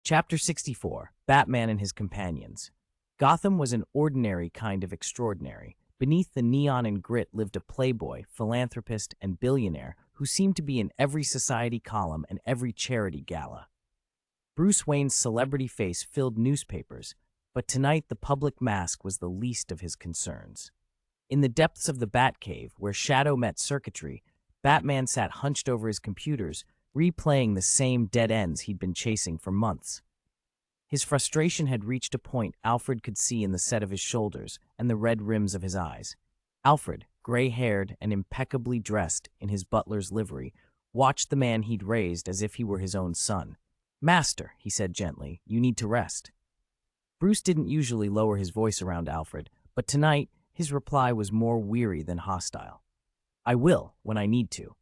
Chapter 64, Batman and His Companions. Gotham was an ordinary kind of extraordinary. Beneath the neon and grit lived a playboy, philanthropist, and billionaire who seemed to be in every society column and every charity gala. Bruce Wayne's celebrity face filled newspapers, but tonight the public mask was the least of his concerns. In the depths of the Batcave, where shadow met circuitry, Batman sat hunched over his computers, replaying the same dead ends he'd been chasing for months. His frustration had reached a point Alfred could see in the set of his shoulders and the red rims of his eyes. Alfred, gray-haired and impeccably dressed in his butler's livery, watched the man he'd raised as if he were his own son. "Master," he said gently, "you need to rest." Bruce didn't usually lower his voice around Alfred, but tonight his reply was more weary than hostile. "I will, when I need to."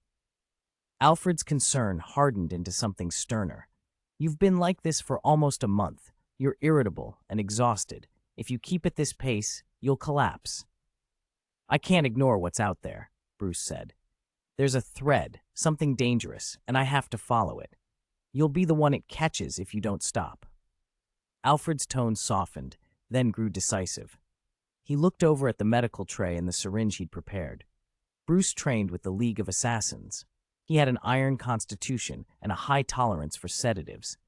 Alfred's concern hardened into something sterner. "You've been like this for almost a month. You're irritable and exhausted. If you keep at this pace, you'll collapse." "I can't ignore what's out there," Bruce said. "There's a thread, something dangerous, and I have to follow it. You'll be the one it catches if you don't stop." Alfred's tone softened, then grew decisive. He looked over at the medical tray and the syringe he'd prepared. Bruce trained with the League of Assassins. He had an iron constitution and a high tolerance for sedatives.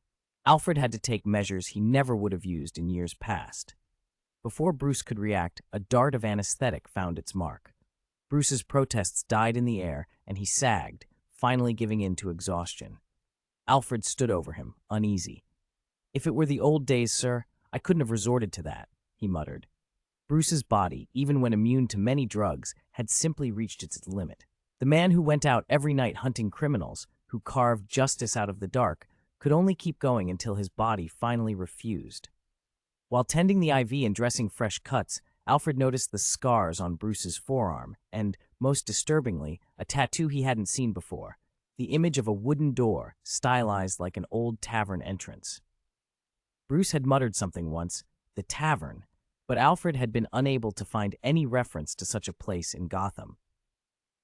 Alfred had to take measures he never would have used in years past. Before Bruce could react, a dart of anesthetic found its mark. Bruce's protests died in the air, and he sagged, finally giving in to exhaustion. Alfred stood over him, uneasy. "If it were the old days, sir, I couldn't have resorted to that," he muttered. Bruce's body, even when immune to many drugs, had simply reached its limit. The man who went out every night hunting criminals, who carved justice out of the dark, could only keep going until his body finally refused. While tending the IV and dressing fresh cuts, Alfred noticed the scars on Bruce's forearm and, most disturbingly, a tattoo he hadn't seen before, the image of a wooden door stylized like an old tavern entrance. Bruce had muttered something once, the tavern, but Alfred had been unable to find any reference to such a place in Gotham.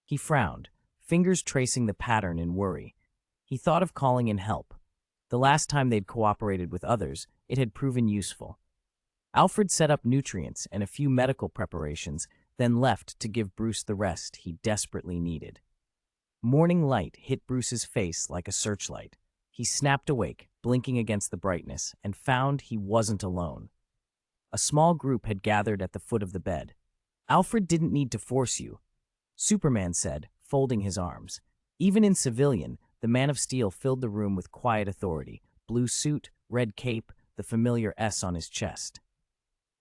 He frowned, fingers tracing the pattern in worry. He thought of calling in help. The last time they'd cooperated with others, it had proven useful. Alfred set up nutrients and a few medical preparations, then left to give Bruce the rest he desperately needed. Morning light hit Bruce's face like a searchlight. He snapped awake, blinking against the brightness, and found he wasn't alone. A small group had gathered at the foot of the bed. "Alfred didn't need to force you," Superman said, folding his arms. Even in civilian, the Man of Steel filled the room with quiet authority, blue suit, red cape, the familiar S on his chest.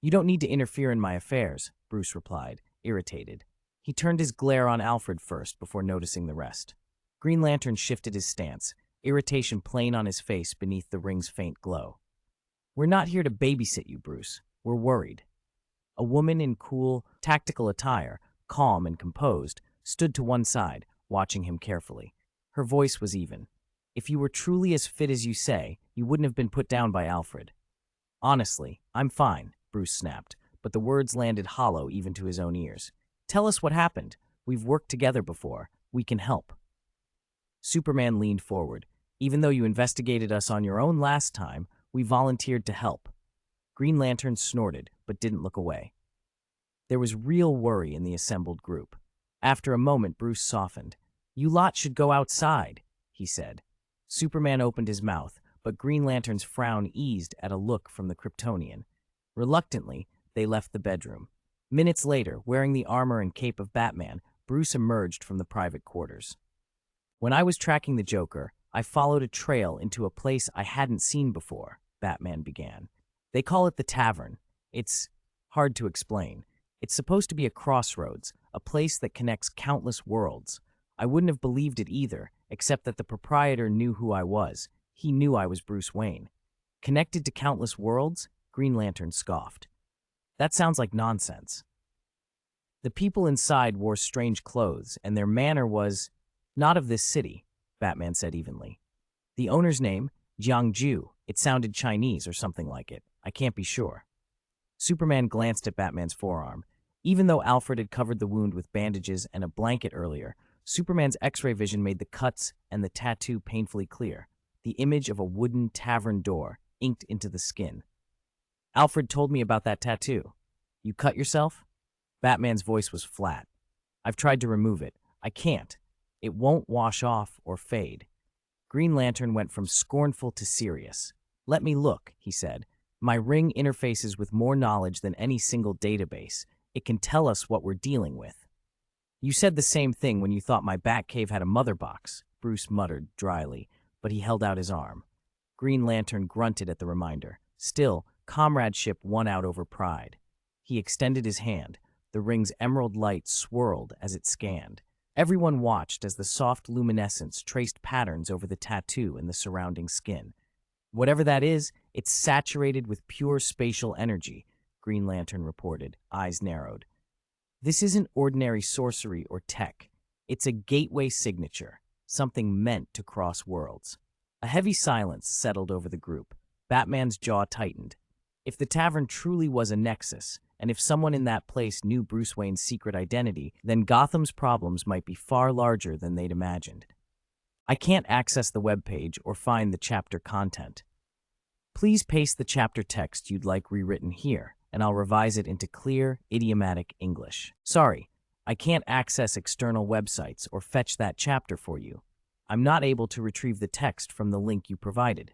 "You don't need to interfere in my affairs," Bruce replied, irritated. He turned his glare on Alfred first before noticing the rest. Green Lantern shifted his stance, irritation plain on his face beneath the ring's faint glow. "We're not here to babysit you, Bruce. We're worried." A woman in cool, tactical attire, calm and composed, stood to one side, watching him carefully. Her voice was even. "If you were truly as fit as you say, you wouldn't have been put down by Alfred." "Honestly, I'm fine," Bruce snapped, but the words landed hollow even to his own ears. "Tell us what happened. We've worked together before. We can help." Superman leaned forward. "Even though you investigated us on your own last time, we volunteered to help." Green Lantern snorted, but didn't look away. There was real worry in the assembled group. After a moment, Bruce softened. "You lot should go outside," he said. Superman opened his mouth, but Green Lantern's frown eased at a look from the Kryptonian. Reluctantly, they left the bedroom. Minutes later, wearing the armor and cape of Batman, Bruce emerged from the private quarters. "When I was tracking the Joker, I followed a trail into a place I hadn't seen before," Batman began. "They call it the Tavern. It's hard to explain. It's supposed to be a crossroads, a place that connects countless worlds. I wouldn't have believed it either, except that the proprietor knew who I was. He knew I was Bruce Wayne." "Connected to countless worlds?" Green Lantern scoffed. "That sounds like nonsense." "The people inside wore strange clothes, and their manner was not of this city," Batman said evenly. "The owner's name, Jiangju. It sounded Chinese or something like it. I can't be sure." Superman glanced at Batman's forearm. Even though Alfred had covered the wound with bandages and a blanket earlier, Superman's X-ray vision made the cuts and the tattoo painfully clear. The image of a wooden tavern door, inked into the skin. Alfred told me about that tattoo. You cut yourself? Batman's voice was flat. I've tried to remove it. I can't. It won't wash off or fade. Green Lantern went from scornful to serious. Let me look, he said. My ring interfaces with more knowledge than any single database. It can tell us what we're dealing with. You said the same thing when you thought my Batcave had a mother box, Bruce muttered dryly, but he held out his arm. Green Lantern grunted at the reminder. Still, comradeship won out over pride. He extended his hand. The ring's emerald light swirled as it scanned. Everyone watched as the soft luminescence traced patterns over the tattoo and the surrounding skin. Whatever that is, it's saturated with pure spatial energy, Green Lantern reported, eyes narrowed. This isn't ordinary sorcery or tech. It's a gateway signature, something meant to cross worlds. A heavy silence settled over the group. Batman's jaw tightened. If the tavern truly was a nexus, and if someone in that place knew Bruce Wayne's secret identity, then Gotham's problems might be far larger than they'd imagined. I can't access the webpage or find the chapter content. Please paste the chapter text you'd like rewritten here, and I'll revise it into clear, idiomatic English. Sorry, I can't access external websites or fetch that chapter for you. I'm not able to retrieve the text from the link you provided.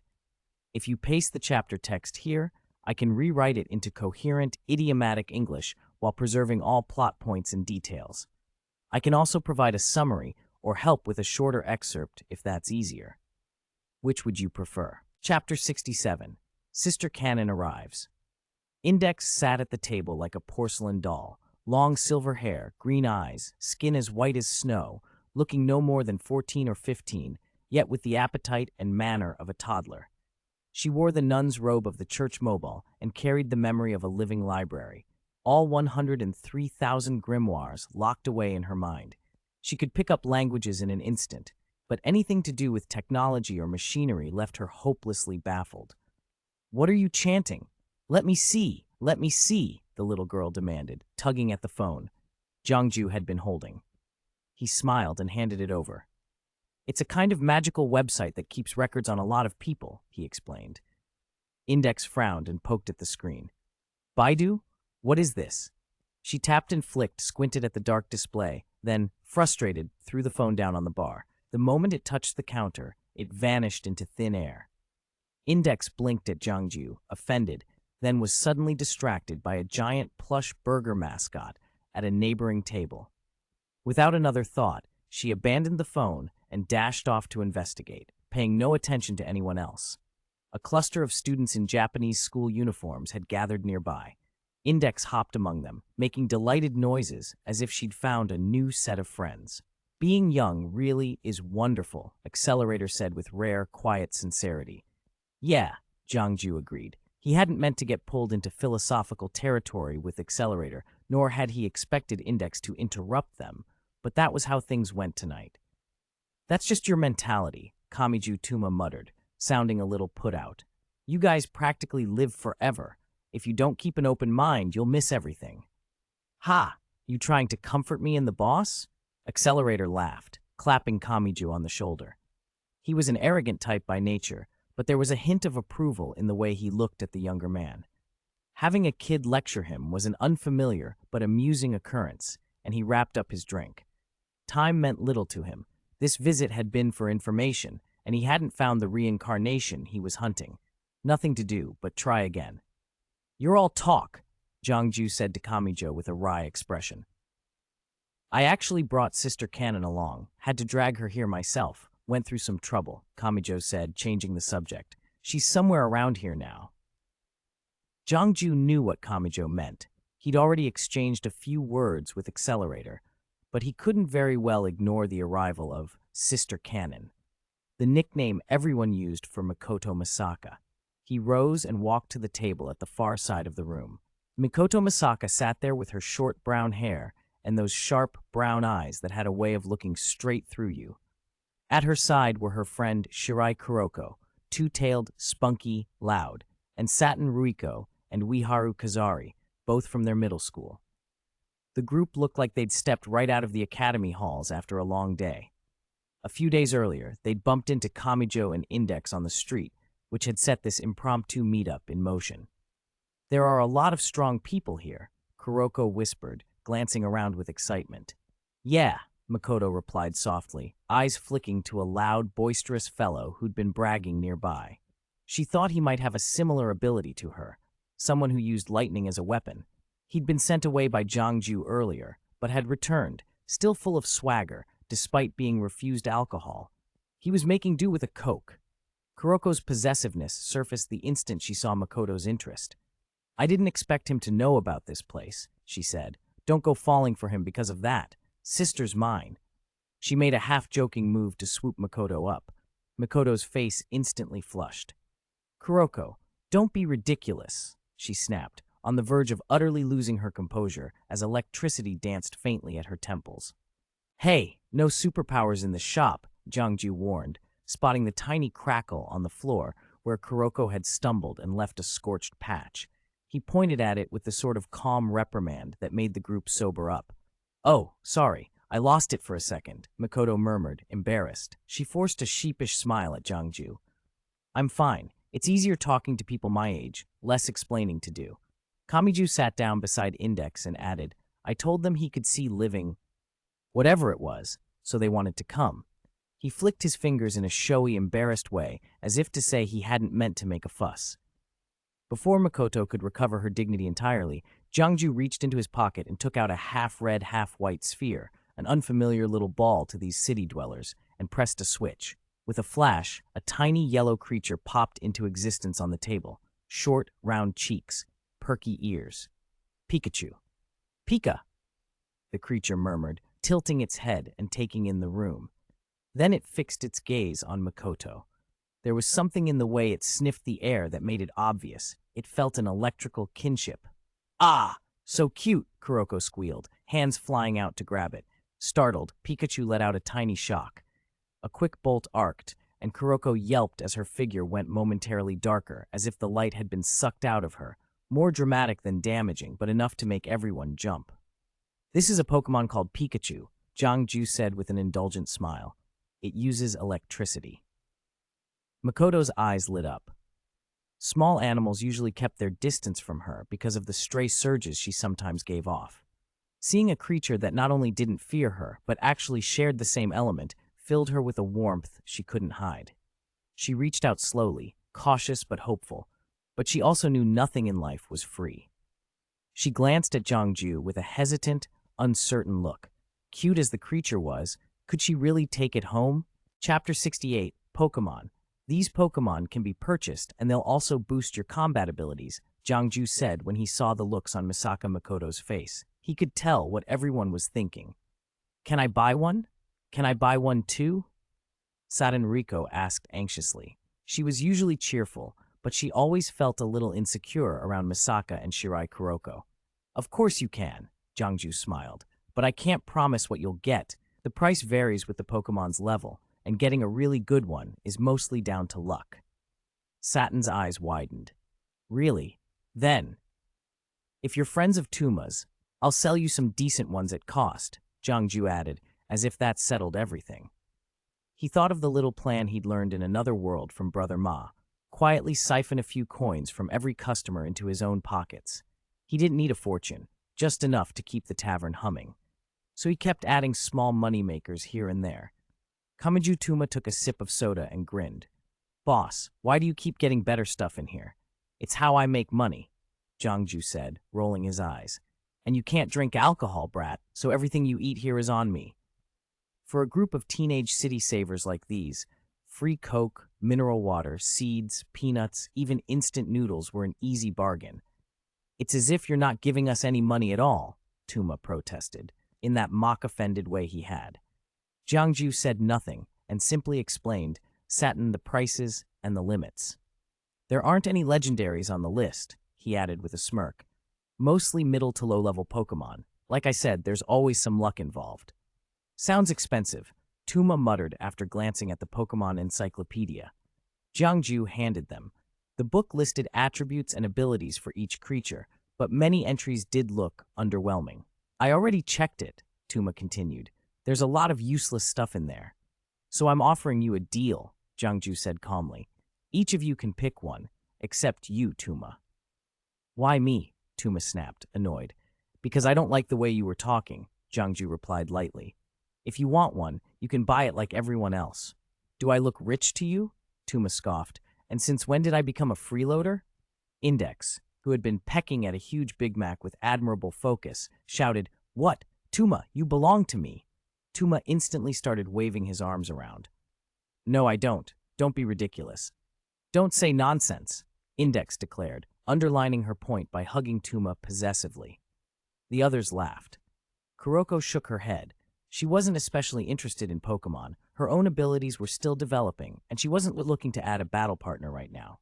If you paste the chapter text here, I can rewrite it into coherent, idiomatic English while preserving all plot points and details. I can also provide a summary or help with a shorter excerpt if that's easier. Which would you prefer? Chapter 67. Sister Cannon Arrives. Index sat at the table like a porcelain doll, long silver hair, green eyes, skin as white as snow, looking no more than 14 or 15, yet with the appetite and manner of a toddler. She wore the nun's robe of the church mobile and carried the memory of a living library, all 103,000 grimoires locked away in her mind. She could pick up languages in an instant, but anything to do with technology or machinery left her hopelessly baffled. What are you chanting? Let me see, the little girl demanded, tugging at the phone Jiangju had been holding. He smiled and handed it over. It's a kind of magical website that keeps records on a lot of people, he explained. Index frowned and poked at the screen. Baidu? What is this? She tapped and flicked, squinted at the dark display, then, frustrated, threw the phone down on the bar. The moment it touched the counter, it vanished into thin air. Index blinked at Jiangju, offended, then was suddenly distracted by a giant plush burger mascot at a neighboring table. Without another thought, she abandoned the phone and dashed off to investigate, paying no attention to anyone else. A cluster of students in Japanese school uniforms had gathered nearby. Index hopped among them, making delighted noises as if she'd found a new set of friends. Being young really is wonderful, Accelerator said with rare, quiet sincerity. Yeah, Jiangju agreed. He hadn't meant to get pulled into philosophical territory with Accelerator, nor had he expected Index to interrupt them, but that was how things went tonight. That's just your mentality, Kamiju Tuma muttered, sounding a little put out. You guys practically live forever. If you don't keep an open mind, you'll miss everything. Ha! You trying to comfort me and the boss? Accelerator laughed, clapping Kamiju on the shoulder. He was an arrogant type by nature, but there was a hint of approval in the way he looked at the younger man. Having a kid lecture him was an unfamiliar but amusing occurrence, and he wrapped up his drink. Time meant little to him. This visit had been for information, and he hadn't found the reincarnation he was hunting. Nothing to do but try again. You're all talk, Jiangju said to Kamijo with a wry expression. I actually brought Sister Cannon along, had to drag her here myself, went through some trouble, Kamijo said, changing the subject. She's somewhere around here now. Jiangju knew what Kamijo meant. He'd already exchanged a few words with Accelerator, but he couldn't very well ignore the arrival of Sister Cannon, the nickname everyone used for Mikoto Misaka. He rose and walked to the table at the far side of the room. Mikoto Misaka sat there with her short brown hair and those sharp brown eyes that had a way of looking straight through you. At her side were her friend Shirai Kuroko, two-tailed, spunky, loud, and Satin Ruiko and Wiharu Kazari, both from their middle school. The group looked like they'd stepped right out of the academy halls after a long day. A few days earlier, they'd bumped into Kamijo and Index on the street, which had set this impromptu meetup in motion. There are a lot of strong people here, Kuroko whispered, glancing around with excitement. Yeah, Makoto replied softly, eyes flicking to a loud, boisterous fellow who'd been bragging nearby. She thought he might have a similar ability to her, someone who used lightning as a weapon. He'd been sent away by Jiangju earlier, but had returned, still full of swagger, despite being refused alcohol. He was making do with a Coke. Kuroko's possessiveness surfaced the instant she saw Makoto's interest. I didn't expect him to know about this place, she said. Don't go falling for him because of that. Sister's mine. She made a half-joking move to swoop Makoto up. Makoto's face instantly flushed. Kuroko, don't be ridiculous, she snapped, on the verge of utterly losing her composure as electricity danced faintly at her temples. Hey, no superpowers in the shop, Jiangju warned, spotting the tiny crackle on the floor where Kuroko had stumbled and left a scorched patch. He pointed at it with the sort of calm reprimand that made the group sober up. Oh, sorry, I lost it for a second, Makoto murmured, embarrassed. She forced a sheepish smile at Jiangju. I'm fine. It's easier talking to people my age, less explaining to do. Kamiju sat down beside Index and added, I told them he could see living, whatever it was, so they wanted to come. He flicked his fingers in a showy, embarrassed way, as if to say he hadn't meant to make a fuss. Before Makoto could recover her dignity entirely, Jiangju reached into his pocket and took out a half-red, half-white sphere, an unfamiliar little ball to these city dwellers, and pressed a switch. With a flash, a tiny yellow creature popped into existence on the table. Short, round cheeks, perky ears. Pikachu. Pika, the creature murmured, tilting its head and taking in the room. Then it fixed its gaze on Makoto. There was something in the way it sniffed the air that made it obvious. It felt an electrical kinship. Ah, so cute, Kuroko squealed, hands flying out to grab it. Startled, Pikachu let out a tiny shock. A quick bolt arced, and Kuroko yelped as her figure went momentarily darker, as if the light had been sucked out of her. More dramatic than damaging, but enough to make everyone jump. This is a Pokemon called Pikachu, Jiangju said with an indulgent smile. It uses electricity. Makoto's eyes lit up. Small animals usually kept their distance from her because of the stray surges she sometimes gave off. Seeing a creature that not only didn't fear her, but actually shared the same element, filled her with a warmth she couldn't hide. She reached out slowly, cautious but hopeful, but she also knew nothing in life was free. She glanced at Jiangju with a hesitant, uncertain look. Cute as the creature was, could she really take it home? Chapter 68, Pokemon. These Pokemon can be purchased, and they'll also boost your combat abilities, Jiangju said when he saw the looks on Misaka Makoto's face. He could tell what everyone was thinking. Can I buy one? Can I buy one too? Saden Riko asked anxiously. She was usually cheerful, but she always felt a little insecure around Misaka and Shirai Kuroko. Of course you can, Jiangju smiled, but I can't promise what you'll get. The price varies with the Pokemon's level, and getting a really good one is mostly down to luck. Satin's eyes widened. Really? Then, if you're friends of Tuma's, I'll sell you some decent ones at cost, Jiangju added, as if that settled everything. He thought of the little plan he'd learned in another world from Brother Ma, quietly siphon a few coins from every customer into his own pockets. He didn't need a fortune, just enough to keep the tavern humming. So he kept adding small money makers here and there. Kamiju Tuma took a sip of soda and grinned. Boss, why do you keep getting better stuff in here? It's how I make money, Jiangju said, rolling his eyes. And you can't drink alcohol, brat, so everything you eat here is on me. For a group of teenage city savers like these, free Coke, mineral water, seeds, peanuts, even instant noodles were an easy bargain. It's as if you're not giving us any money at all, Tuma protested, in that mock-offended way he had. Jiangju said nothing and simply explained, Satin, the prices and the limits. There aren't any legendaries on the list, he added with a smirk. Mostly middle to low-level Pokemon. Like I said, there's always some luck involved. Sounds expensive, Tuma muttered after glancing at the Pokemon encyclopedia. Jiangju handed them. The book listed attributes and abilities for each creature, but many entries did look underwhelming. I already checked it, Tuma continued. There's a lot of useless stuff in there. So I'm offering you a deal, Jiangju said calmly. Each of you can pick one, except you, Tuma. Why me? Tuma snapped, annoyed. Because I don't like the way you were talking, Jiangju replied lightly. If you want one, you can buy it like everyone else. Do I look rich to you? Tuma scoffed. And since when did I become a freeloader? Index, who had been pecking at a huge Big Mac with admirable focus, shouted, What? Tuma, you belong to me. Tuma instantly started waving his arms around. No, I don't. Don't be ridiculous. Don't say nonsense, Index declared, underlining her point by hugging Tuma possessively. The others laughed. Kuroko shook her head. She wasn't especially interested in Pokemon. Her own abilities were still developing, and she wasn't looking to add a battle partner right now.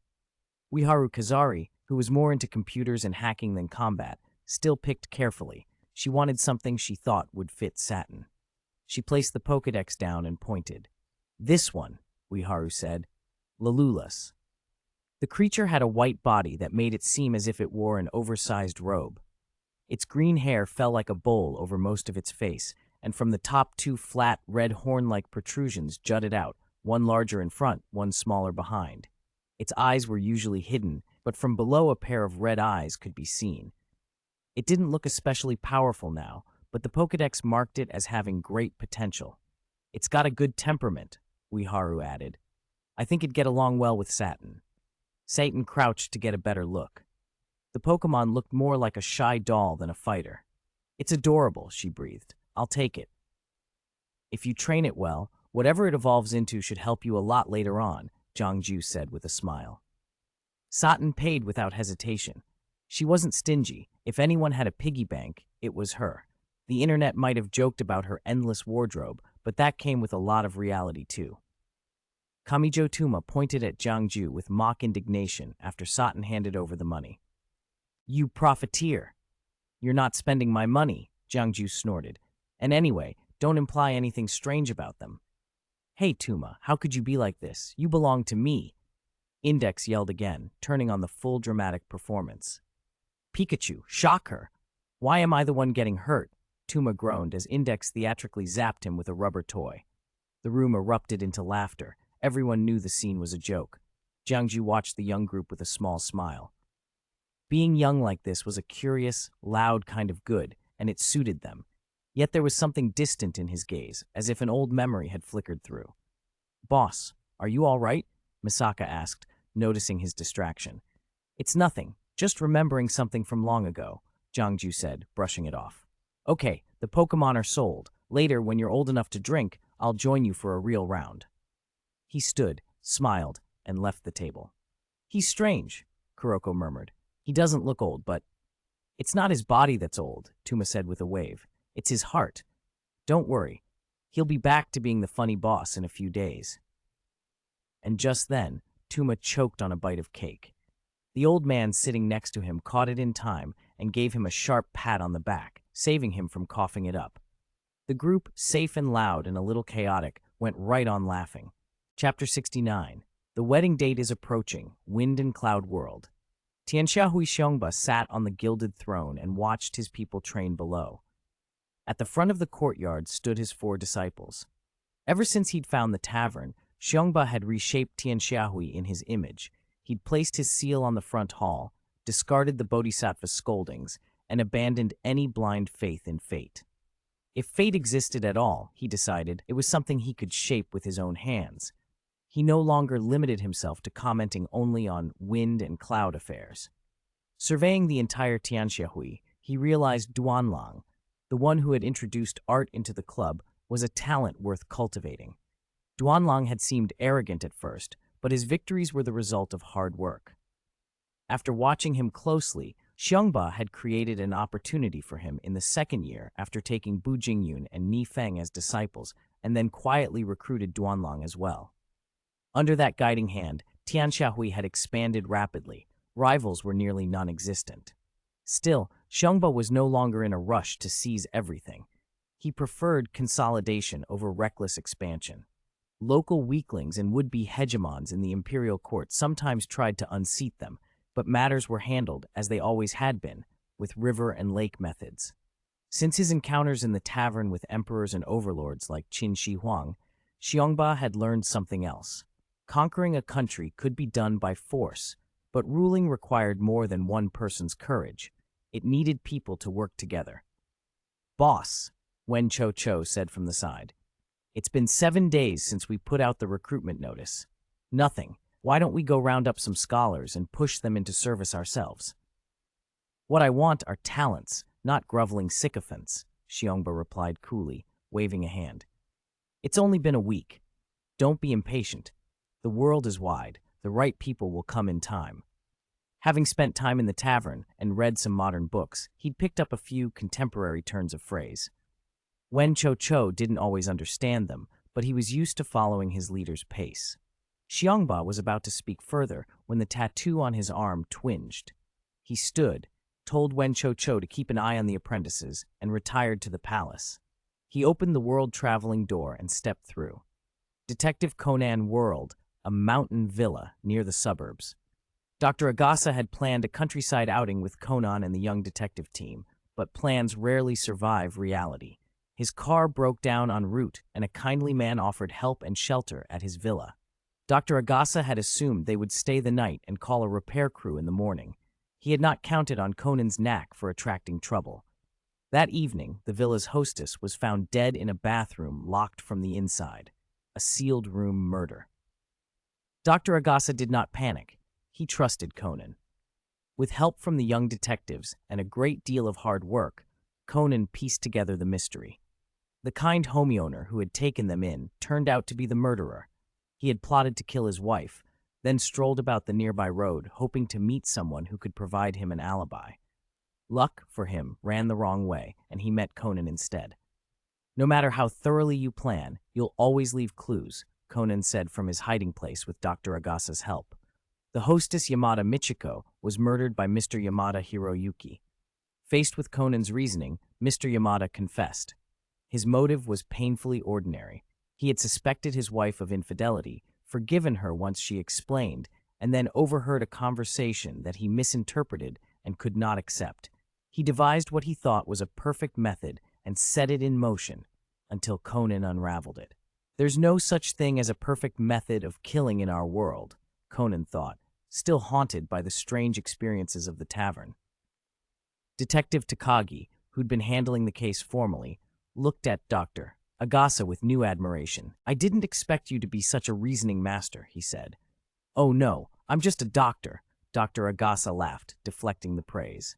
Ueharu Kazari, who was more into computers and hacking than combat, still picked carefully. She wanted something she thought would fit Satin. She placed the Pokédex down and pointed. This one, Ueharu said. Lalulus. The creature had a white body that made it seem as if it wore an oversized robe. Its green hair fell like a bowl over most of its face, and from the top two flat, red horn-like protrusions jutted out, one larger in front, one smaller behind. Its eyes were usually hidden, but from below a pair of red eyes could be seen. It didn't look especially powerful now, but the Pokédex marked it as having great potential. It's got a good temperament, Ueharu added. I think it'd get along well with Satin. Satan crouched to get a better look. The Pokemon looked more like a shy doll than a fighter. It's adorable, she breathed. I'll take it. If you train it well, whatever it evolves into should help you a lot later on, Jiangju said with a smile. Satin paid without hesitation. She wasn't stingy. If anyone had a piggy bank, it was her. The internet might have joked about her endless wardrobe, but that came with a lot of reality too. Kamijo Tuma pointed at Jiangju with mock indignation after Satin handed over the money. You profiteer. You're not spending my money, Jiangju snorted. And anyway, don't imply anything strange about them. Hey, Tuma, how could you be like this? You belong to me. Index yelled again, turning on the full dramatic performance. Pikachu, shock her. Why am I the one getting hurt? Tuma groaned as Index theatrically zapped him with a rubber toy. The room erupted into laughter. Everyone knew the scene was a joke. Jiangju watched the young group with a small smile. Being young like this was a curious, loud kind of good, and it suited them. Yet there was something distant in his gaze, as if an old memory had flickered through. Boss, are you all right? Misaka asked, noticing his distraction. It's nothing, just remembering something from long ago, Jiangju said, brushing it off. Okay, the Pokemon are sold. Later, when you're old enough to drink, I'll join you for a real round. He stood, smiled, and left the table. He's strange, Kuroko murmured. He doesn't look old, but... It's not his body that's old, Tuma said with a wave. It's his heart. Don't worry. He'll be back to being the funny boss in a few days. And just then, Tuma choked on a bite of cake. The old man sitting next to him caught it in time and gave him a sharp pat on the back, saving him from coughing it up. The group, safe and loud and a little chaotic, went right on laughing. Chapter 69. The wedding date is approaching, Wind and Cloud World. Tianxiahui Xiongba sat on the gilded throne and watched his people train below. At the front of the courtyard stood his 4 disciples. Ever since he'd found the tavern, Xiongba had reshaped Tianxiahui in his image. He'd placed his seal on the front hall, discarded the Bodhisattva's scoldings, and abandoned any blind faith in fate. If fate existed at all, he decided, it was something he could shape with his own hands. He no longer limited himself to commenting only on wind and cloud affairs. Surveying the entire Tianxiahui, he realized Duanlang, the one who had introduced art into the club, was a talent worth cultivating. Duanlang had seemed arrogant at first, but his victories were the result of hard work. After watching him closely, Xiongba had created an opportunity for him in the second year after taking Bu Jingyun and Ni Feng as disciples, and then quietly recruited Duanlang as well. Under that guiding hand, Tianxiahui had expanded rapidly. Rivals were nearly non-existent. Still, Xiongba was no longer in a rush to seize everything. He preferred consolidation over reckless expansion. Local weaklings and would-be hegemons in the imperial court sometimes tried to unseat them, but matters were handled, as they always had been, with river and lake methods. Since his encounters in the tavern with emperors and overlords like Qin Shi Huang, Xiongba had learned something else. Conquering a country could be done by force, but ruling required more than one person's courage. It needed people to work together. "Boss," Wen Cho Cho said from the side. "It's been 7 days since we put out the recruitment notice. Nothing. Why don't we go round up some scholars and push them into service ourselves?" "What I want are talents, not groveling sycophants," Xiongba replied coolly, waving a hand. "It's only been a week. Don't be impatient. The world is wide. The right people will come in time." Having spent time in the tavern and read some modern books, he'd picked up a few contemporary turns of phrase. Wen Cho Cho didn't always understand them, but he was used to following his leader's pace. Xiongba was about to speak further when the tattoo on his arm twinged. He stood, told Wen Cho Cho to keep an eye on the apprentices, and retired to the palace. He opened the world-traveling door and stepped through. Detective Conan World, a mountain villa near the suburbs. Dr. Agasa had planned a countryside outing with Conan and the young detective team, but plans rarely survive reality. His car broke down en route, and a kindly man offered help and shelter at his villa. Dr. Agasa had assumed they would stay the night and call a repair crew in the morning. He had not counted on Conan's knack for attracting trouble. That evening, the villa's hostess was found dead in a bathroom locked from the inside. A sealed room murder. Dr. Agasa did not panic. He trusted Conan. With help from the young detectives and a great deal of hard work, Conan pieced together the mystery. The kind homeowner who had taken them in turned out to be the murderer. He had plotted to kill his wife, then strolled about the nearby road, hoping to meet someone who could provide him an alibi. Luck, for him, ran the wrong way, and he met Conan instead. "No matter how thoroughly you plan, you'll always leave clues," Conan said from his hiding place with Dr. Agasa's help. The hostess Yamada Michiko was murdered by Mr. Yamada Hiroyuki. Faced with Conan's reasoning, Mr. Yamada confessed. His motive was painfully ordinary. He had suspected his wife of infidelity, forgiven her once she explained, and then overheard a conversation that he misinterpreted and could not accept. He devised what he thought was a perfect method and set it in motion until Conan unraveled it. "There's no such thing as a perfect method of killing in our world," Conan thought, still haunted by the strange experiences of the tavern. Detective Takagi, who'd been handling the case formally, looked at Dr. Agasa with new admiration. "I didn't expect you to be such a reasoning master," he said. "Oh no, I'm just a doctor," Dr. Agasa laughed, deflecting the praise.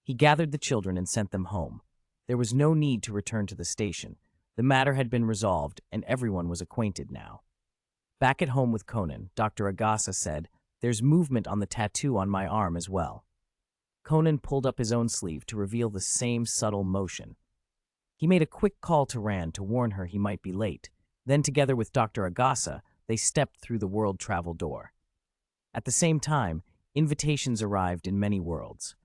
He gathered the children and sent them home. There was no need to return to the station. The matter had been resolved, and everyone was acquainted now. Back at home with Conan, Dr. Agasa said, "There's movement on the tattoo on my arm as well." Conan pulled up his own sleeve to reveal the same subtle motion. He made a quick call to Rand to warn her he might be late. Then, together with Dr. Agasa, they stepped through the world travel door. At the same time, invitations arrived in many worlds.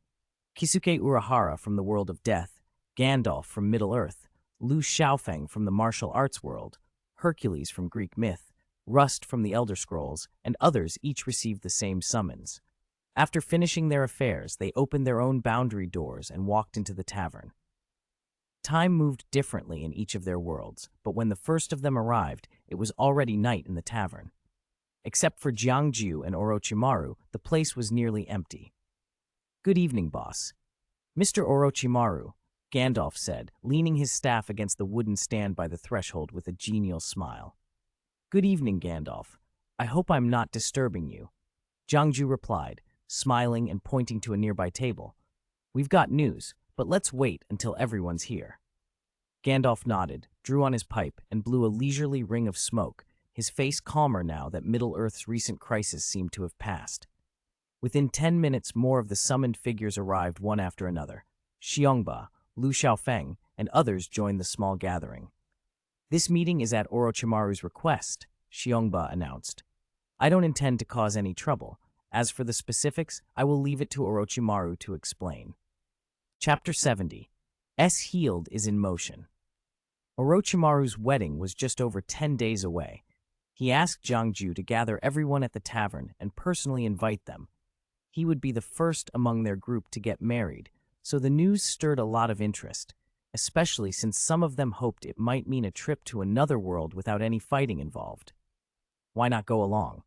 Kisuke Urahara from the world of death, Gandalf from Middle-earth, Lu Xiaofeng from the martial arts world, Hercules from Greek myth, Rust from the Elder Scrolls, and others each received the same summons. After finishing their affairs, they opened their own boundary doors and walked into the tavern. Time moved differently in each of their worlds, but when the first of them arrived, it was already night in the tavern. Except for Jiangju and Orochimaru, the place was nearly empty. "Good evening, boss." "Mr. Orochimaru," Gandalf said, leaning his staff against the wooden stand by the threshold with a genial smile. "Good evening, Gandalf. I hope I'm not disturbing you," Jiangju replied, smiling and pointing to a nearby table. "We've got news, but let's wait until everyone's here." Gandalf nodded, drew on his pipe, and blew a leisurely ring of smoke, his face calmer now that Middle-earth's recent crisis seemed to have passed. Within 10 minutes, more of the summoned figures arrived one after another. Xiongba, Lu Xiaofeng, and others joined the small gathering. "This meeting is at Orochimaru's request," Xiongba announced. "I don't intend to cause any trouble. As for the specifics, I will leave it to Orochimaru to explain." Chapter 70. S-Healed is in motion. Orochimaru's wedding was just over 10 days away. He asked Jiangju to gather everyone at the tavern and personally invite them. He would be the first among their group to get married, so the news stirred a lot of interest, especially since some of them hoped it might mean a trip to another world without any fighting involved. Why not go along?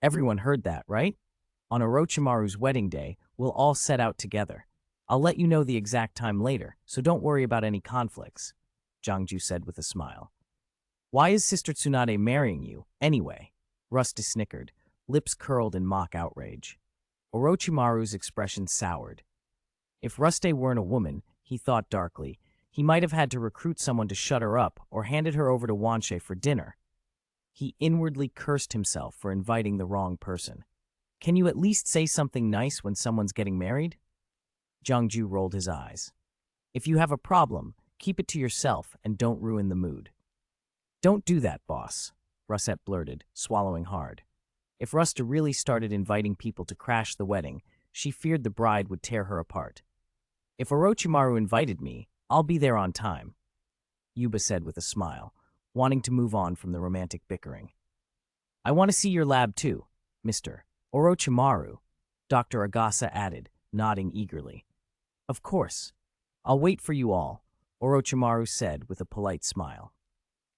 Everyone heard that, right? On Orochimaru's wedding day, we'll all set out together. I'll let you know the exact time later, so don't worry about any conflicts, Jiangju said with a smile. Why is Sister Tsunade marrying you, anyway? Rusty snickered, lips curled in mock outrage. Orochimaru's expression soured. If Rusty weren't a woman, he thought darkly, he might have had to recruit someone to shut her up or handed her over to Wanshe for dinner. He inwardly cursed himself for inviting the wrong person. Can you at least say something nice when someone's getting married? Jiangju rolled his eyes. If you have a problem, keep it to yourself and don't ruin the mood. Don't do that, boss, Russet blurted, swallowing hard. If Rusta really started inviting people to crash the wedding, she feared the bride would tear her apart. If Orochimaru invited me, I'll be there on time, Yuba said with a smile, wanting to move on from the romantic bickering. I want to see your lab too, Mr. Orochimaru, Dr. Agasa added, nodding eagerly. Of course. I'll wait for you all, Orochimaru said with a polite smile.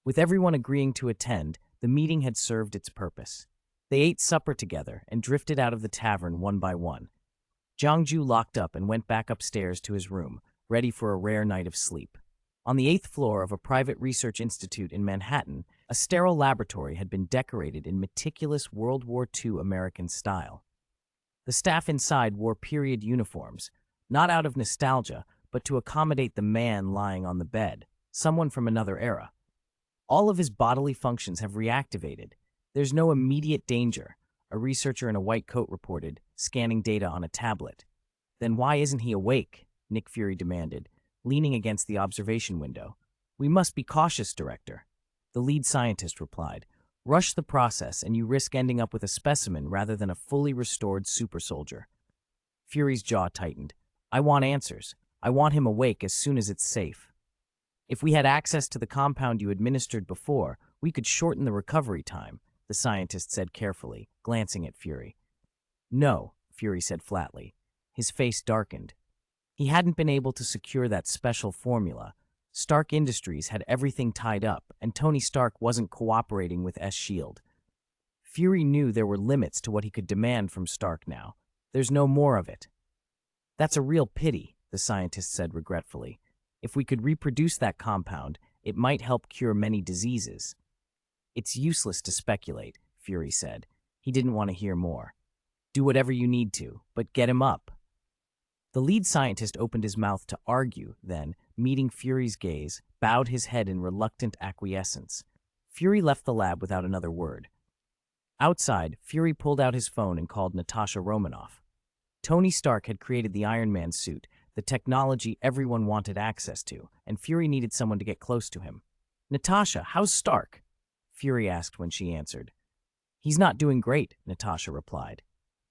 With everyone agreeing to attend, the meeting had served its purpose. They ate supper together and drifted out of the tavern one by one. Jiangju locked up and went back upstairs to his room, ready for a rare night of sleep. On the 8th floor of a private research institute in Manhattan, a sterile laboratory had been decorated in meticulous World War II American style. The staff inside wore period uniforms, not out of nostalgia, but to accommodate the man lying on the bed, someone from another era. All of his bodily functions have reactivated. There's no immediate danger, a researcher in a white coat reported, scanning data on a tablet. Then why isn't he awake? Nick Fury demanded, leaning against the observation window. We must be cautious, Director. The lead scientist replied. Rush the process and you risk ending up with a specimen rather than a fully restored super soldier. Fury's jaw tightened. I want answers. I want him awake as soon as it's safe. If we had access to the compound you administered before, we could shorten the recovery time, the scientist said carefully, glancing at Fury. No, Fury said flatly. His face darkened. He hadn't been able to secure that special formula. Stark Industries had everything tied up, and Tony Stark wasn't cooperating with S.H.I.E.L.D. Fury knew there were limits to what he could demand from Stark now. There's no more of it. That's a real pity, the scientist said regretfully. If we could reproduce that compound, it might help cure many diseases. It's useless to speculate, Fury said. He didn't want to hear more. Do whatever you need to, but get him up. The lead scientist opened his mouth to argue, then, meeting Fury's gaze, bowed his head in reluctant acquiescence. Fury left the lab without another word. Outside, Fury pulled out his phone and called Natasha Romanoff. Tony Stark had created the Iron Man suit, the technology everyone wanted access to, and Fury needed someone to get close to him. Natasha, how's Stark? Fury asked when she answered. He's not doing great, Natasha replied.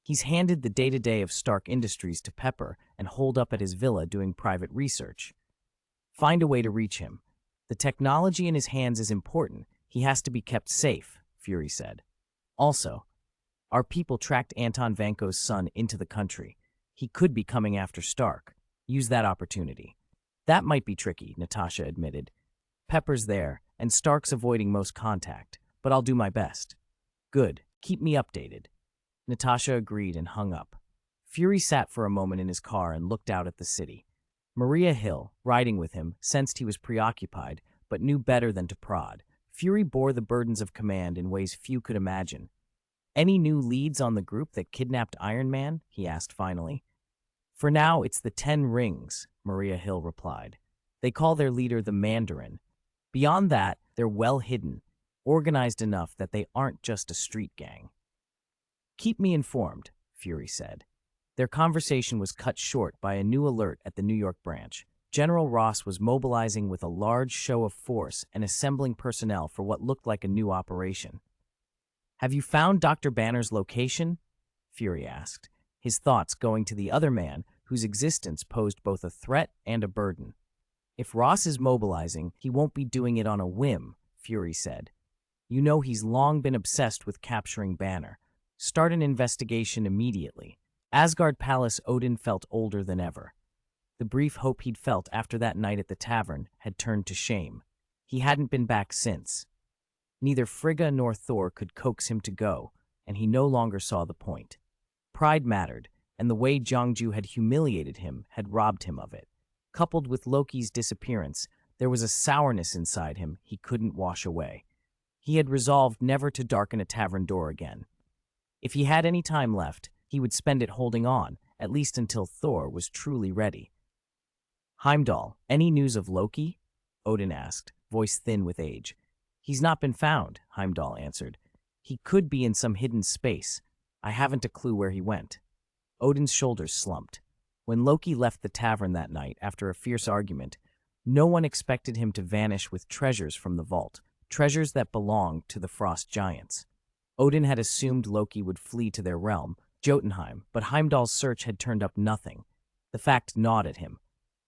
He's handed the day-to-day of Stark Industries to Pepper and holed up at his villa doing private research. Find a way to reach him. The technology in his hands is important. He has to be kept safe, Fury said. Also, our people tracked Anton Vanko's son into the country. He could be coming after Stark. Use that opportunity. That might be tricky, Natasha admitted. Pepper's there, and Stark's avoiding most contact, but I'll do my best. Good. Keep me updated. Natasha agreed and hung up. Fury sat for a moment in his car and looked out at the city. Maria Hill, riding with him, sensed he was preoccupied, but knew better than to prod. Fury bore the burdens of command in ways few could imagine. Any new leads on the group that kidnapped Iron Man? He asked finally. For now, it's the 10 Rings, Maria Hill replied. They call their leader the Mandarin. Beyond that, they're well hidden, organized enough that they aren't just a street gang. Keep me informed, Fury said. Their conversation was cut short by a new alert at the New York branch. General Ross was mobilizing with a large show of force and assembling personnel for what looked like a new operation. Have you found Dr. Banner's location? Fury asked, his thoughts going to the other man whose existence posed both a threat and a burden. If Ross is mobilizing, he won't be doing it on a whim, Fury said. You know he's long been obsessed with capturing Banner. Start an investigation immediately. Asgard Palace Odin felt older than ever. The brief hope he'd felt after that night at the tavern had turned to shame. He hadn't been back since. Neither Frigga nor Thor could coax him to go, and he no longer saw the point. Pride mattered, and the way Jongju had humiliated him had robbed him of it. Coupled with Loki's disappearance, there was a sourness inside him he couldn't wash away. He had resolved never to darken a tavern door again. If he had any time left, he would spend it holding on, at least until Thor was truly ready. Heimdall, any news of Loki? Odin asked, voice thin with age. He's not been found, Heimdall answered. He could be in some hidden space. I haven't a clue where he went. Odin's shoulders slumped. When Loki left the tavern that night after a fierce argument, no one expected him to vanish with treasures from the vault, treasures that belonged to the frost giants. Odin had assumed Loki would flee to their realm, Jotunheim, but Heimdall's search had turned up nothing. The fact gnawed at him.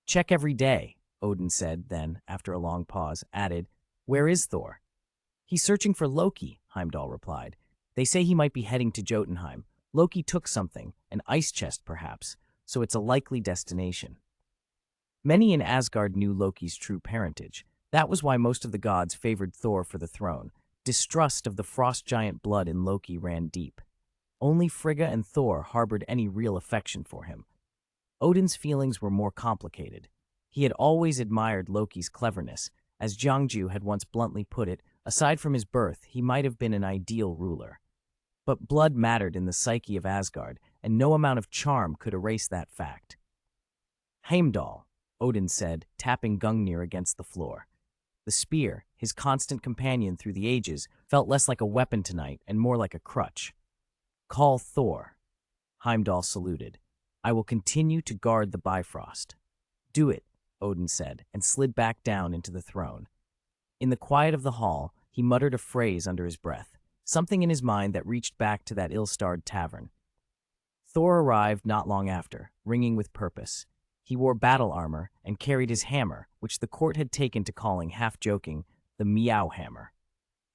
Check every day, Odin said, then, after a long pause, added, Where is Thor? He's searching for Loki, Heimdall replied. They say he might be heading to Jotunheim. Loki took something, an ice chest perhaps, so it's a likely destination. Many in Asgard knew Loki's true parentage. That was why most of the gods favored Thor for the throne. Distrust of the frost giant blood in Loki ran deep. Only Frigga and Thor harbored any real affection for him. Odin's feelings were more complicated. He had always admired Loki's cleverness. As Jongju had once bluntly put it, aside from his birth, he might have been an ideal ruler. But blood mattered in the psyche of Asgard, and no amount of charm could erase that fact. Heimdall, Odin said, tapping Gungnir against the floor. The spear, his constant companion through the ages, felt less like a weapon tonight and more like a crutch. Call Thor. Heimdall saluted. I will continue to guard the Bifrost. Do it, Odin said, and slid back down into the throne. In the quiet of the hall, he muttered a phrase under his breath, something in his mind that reached back to that ill-starred tavern. Thor arrived not long after, ringing with purpose. He wore battle armor and carried his hammer, which the court had taken to calling, half-joking, the Meow Hammer.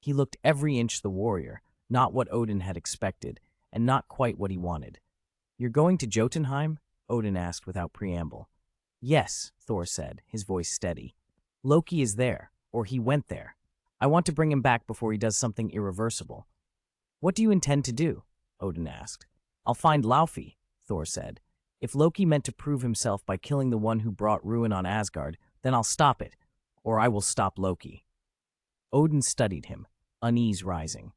He looked every inch the warrior, not what Odin had expected, and not quite what he wanted. You're going to Jotunheim? Odin asked without preamble. Yes, Thor said, his voice steady. Loki is there, or he went there. I want to bring him back before he does something irreversible. What do you intend to do? Odin asked. I'll find Laufey, Thor said. If Loki meant to prove himself by killing the one who brought ruin on Asgard, then I'll stop it, or I will stop Loki. Odin studied him, unease rising.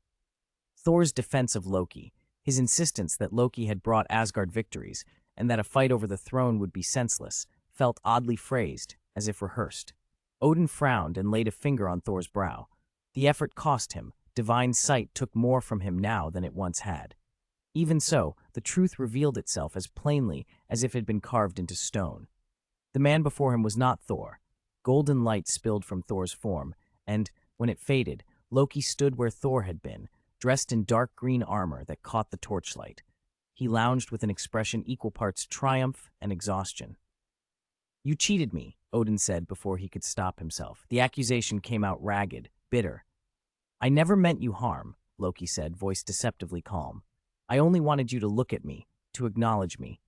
Thor's defense of Loki, his insistence that Loki had brought Asgard victories, and that a fight over the throne would be senseless, felt oddly phrased, as if rehearsed. Odin frowned and laid a finger on Thor's brow. The effort cost him. Divine sight took more from him now than it once had. Even so, the truth revealed itself as plainly as if it had been carved into stone. The man before him was not Thor. Golden light spilled from Thor's form, and, when it faded, Loki stood where Thor had been, dressed in dark green armor that caught the torchlight. He lounged with an expression equal parts triumph and exhaustion. You cheated me, Odin said before he could stop himself. The accusation came out ragged, bitter. I never meant you harm, Loki said, voice deceptively calm. I only wanted you to look at me, to acknowledge me.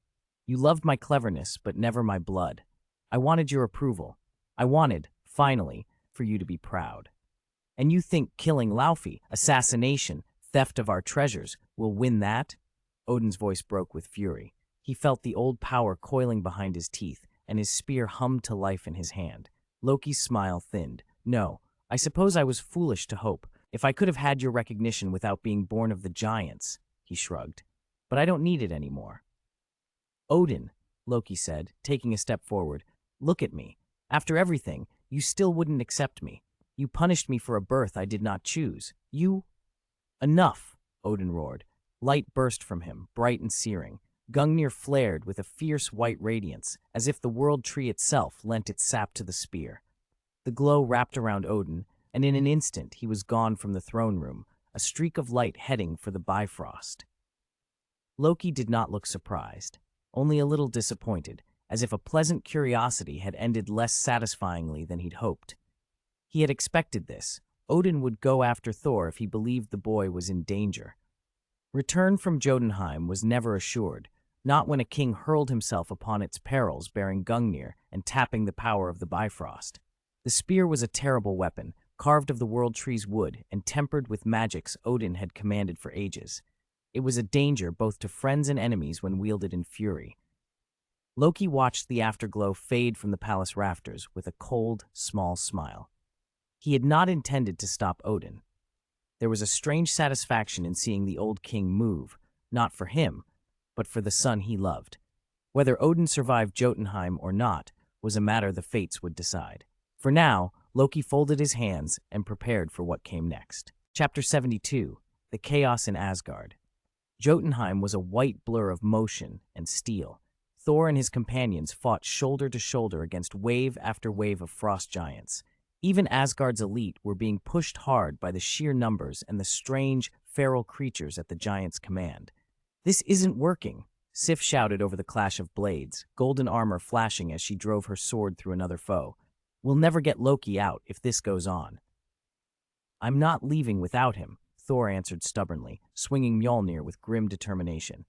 You loved my cleverness, but never my blood. I wanted your approval. I wanted, finally, for you to be proud. And you think killing Laufey, assassination, theft of our treasures, will win that? Odin's voice broke with fury. He felt the old power coiling behind his teeth, and his spear hummed to life in his hand. Loki's smile thinned. No, I suppose I was foolish to hope. If I could have had your recognition without being born of the giants, he shrugged. But I don't need it anymore. Odin, Loki said, taking a step forward, look at me. After everything, you still wouldn't accept me. You punished me for a birth I did not choose. You... Enough, Odin roared. Light burst from him, bright and searing. Gungnir flared with a fierce white radiance, as if the world tree itself lent its sap to the spear. The glow wrapped around Odin, and in an instant he was gone from the throne room, a streak of light heading for the Bifrost. Loki did not look surprised, only a little disappointed, as if a pleasant curiosity had ended less satisfyingly than he'd hoped. He had expected this. Odin would go after Thor if he believed the boy was in danger. Return from Jotunheim was never assured, not when a king hurled himself upon its perils bearing Gungnir and tapping the power of the Bifrost. The spear was a terrible weapon, carved of the world tree's wood and tempered with magics Odin had commanded for ages. It was a danger both to friends and enemies when wielded in fury. Loki watched the afterglow fade from the palace rafters with a cold, small smile. He had not intended to stop Odin. There was a strange satisfaction in seeing the old king move, not for him, but for the son he loved. Whether Odin survived Jotunheim or not was a matter the fates would decide. For now, Loki folded his hands and prepared for what came next. Chapter 72, The Chaos in Asgard. Jotunheim was a white blur of motion and steel. Thor and his companions fought shoulder to shoulder against wave after wave of frost giants. Even Asgard's elite were being pushed hard by the sheer numbers and the strange, feral creatures at the giants' command. "This isn't working," Sif shouted over the clash of blades, golden armor flashing as she drove her sword through another foe. "We'll never get Loki out if this goes on." "I'm not leaving without him," Thor answered stubbornly, swinging Mjolnir with grim determination.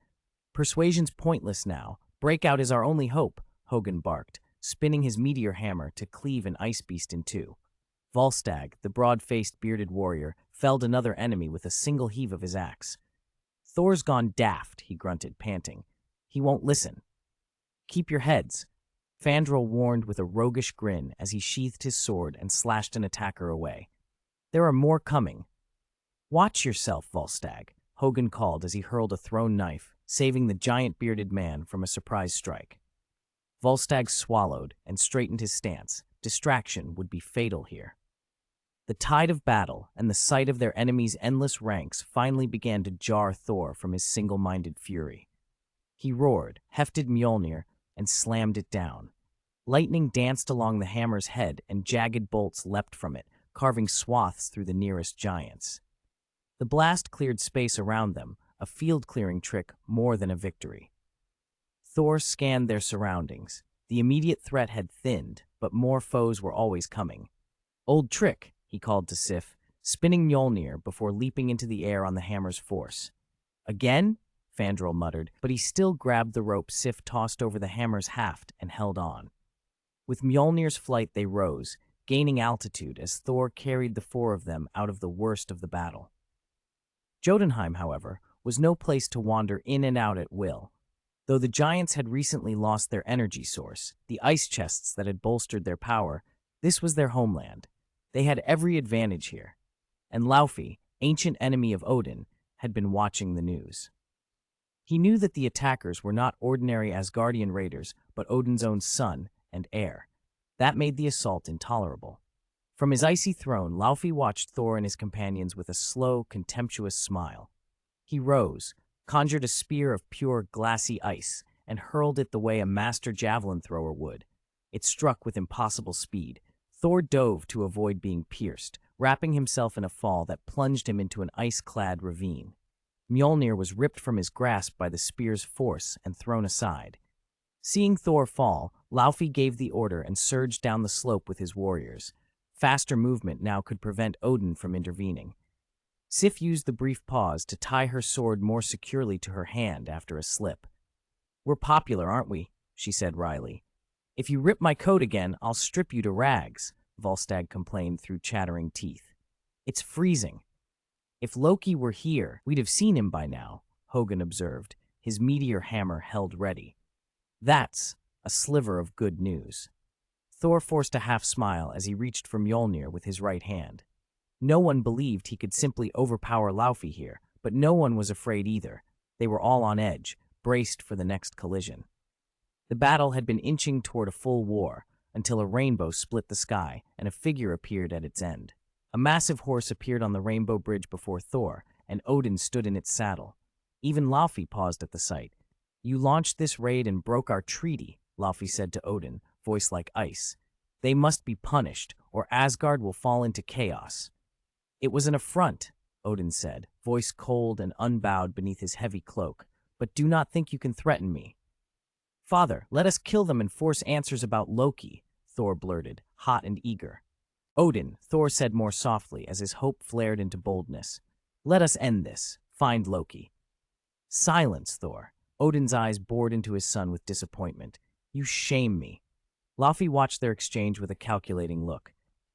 "Persuasion's pointless now. Breakout is our only hope," Hogun barked, spinning his meteor hammer to cleave an ice beast in two. Volstagg, the broad-faced bearded warrior, felled another enemy with a single heave of his axe. "Thor's gone daft," he grunted, panting. "He won't listen." "Keep your heads," Fandral warned with a roguish grin as he sheathed his sword and slashed an attacker away. "There are more coming." "Watch yourself, Volstagg," Hogun called as he hurled a thrown knife, saving the giant bearded man from a surprise strike. Volstagg swallowed and straightened his stance. Distraction would be fatal here. The tide of battle and the sight of their enemies' endless ranks finally began to jar Thor from his single-minded fury. He roared, hefted Mjolnir, and slammed it down. Lightning danced along the hammer's head and jagged bolts leapt from it, carving swaths through the nearest giants. The blast cleared space around them, a field-clearing trick more than a victory. Thor scanned their surroundings. The immediate threat had thinned, but more foes were always coming. "Old trick," he called to Sif, spinning Mjolnir before leaping into the air on the hammer's force. "Again?" Fandral muttered, but he still grabbed the rope Sif tossed over the hammer's haft and held on. With Mjolnir's flight they rose, gaining altitude as Thor carried the four of them out of the worst of the battle. Jotunheim, however, was no place to wander in and out at will. Though the giants had recently lost their energy source, the ice chests that had bolstered their power, this was their homeland. They had every advantage here. And Laufey, ancient enemy of Odin, had been watching the news. He knew that the attackers were not ordinary Asgardian raiders, but Odin's own son and heir. That made the assault intolerable. From his icy throne, Laufey watched Thor and his companions with a slow, contemptuous smile. He rose, conjured a spear of pure, glassy ice, and hurled it the way a master javelin thrower would. It struck with impossible speed. Thor dove to avoid being pierced, wrapping himself in a fall that plunged him into an ice-clad ravine. Mjolnir was ripped from his grasp by the spear's force and thrown aside. Seeing Thor fall, Laufey gave the order and surged down the slope with his warriors. Faster movement now could prevent Odin from intervening. Sif used the brief pause to tie her sword more securely to her hand after a slip. "We're popular, aren't we?" she said wryly. "If you rip my coat again, I'll strip you to rags," Volstagg complained through chattering teeth. "It's freezing." "If Loki were here, we'd have seen him by now," Hogun observed, his meteor hammer held ready. "That's a sliver of good news." Thor forced a half-smile as he reached for Mjolnir with his right hand. No one believed he could simply overpower Laufey here, but no one was afraid either. They were all on edge, braced for the next collision. The battle had been inching toward a full war, until a rainbow split the sky and a figure appeared at its end. A massive horse appeared on the rainbow bridge before Thor, and Odin stood in its saddle. Even Laufey paused at the sight. "You launched this raid and broke our treaty," Laufey said to Odin, voice like ice. "They must be punished, or Asgard will fall into chaos." "It was an affront," Odin said, voice cold and unbowed beneath his heavy cloak. "But do not think you can threaten me." "Father, let us kill them and force answers about Loki," Thor blurted, hot and eager. "Odin," Thor said more softly as his hope flared into boldness. "Let us end this. Find Loki." "Silence, Thor." Odin's eyes bored into his son with disappointment. "You shame me." Laufey watched their exchange with a calculating look.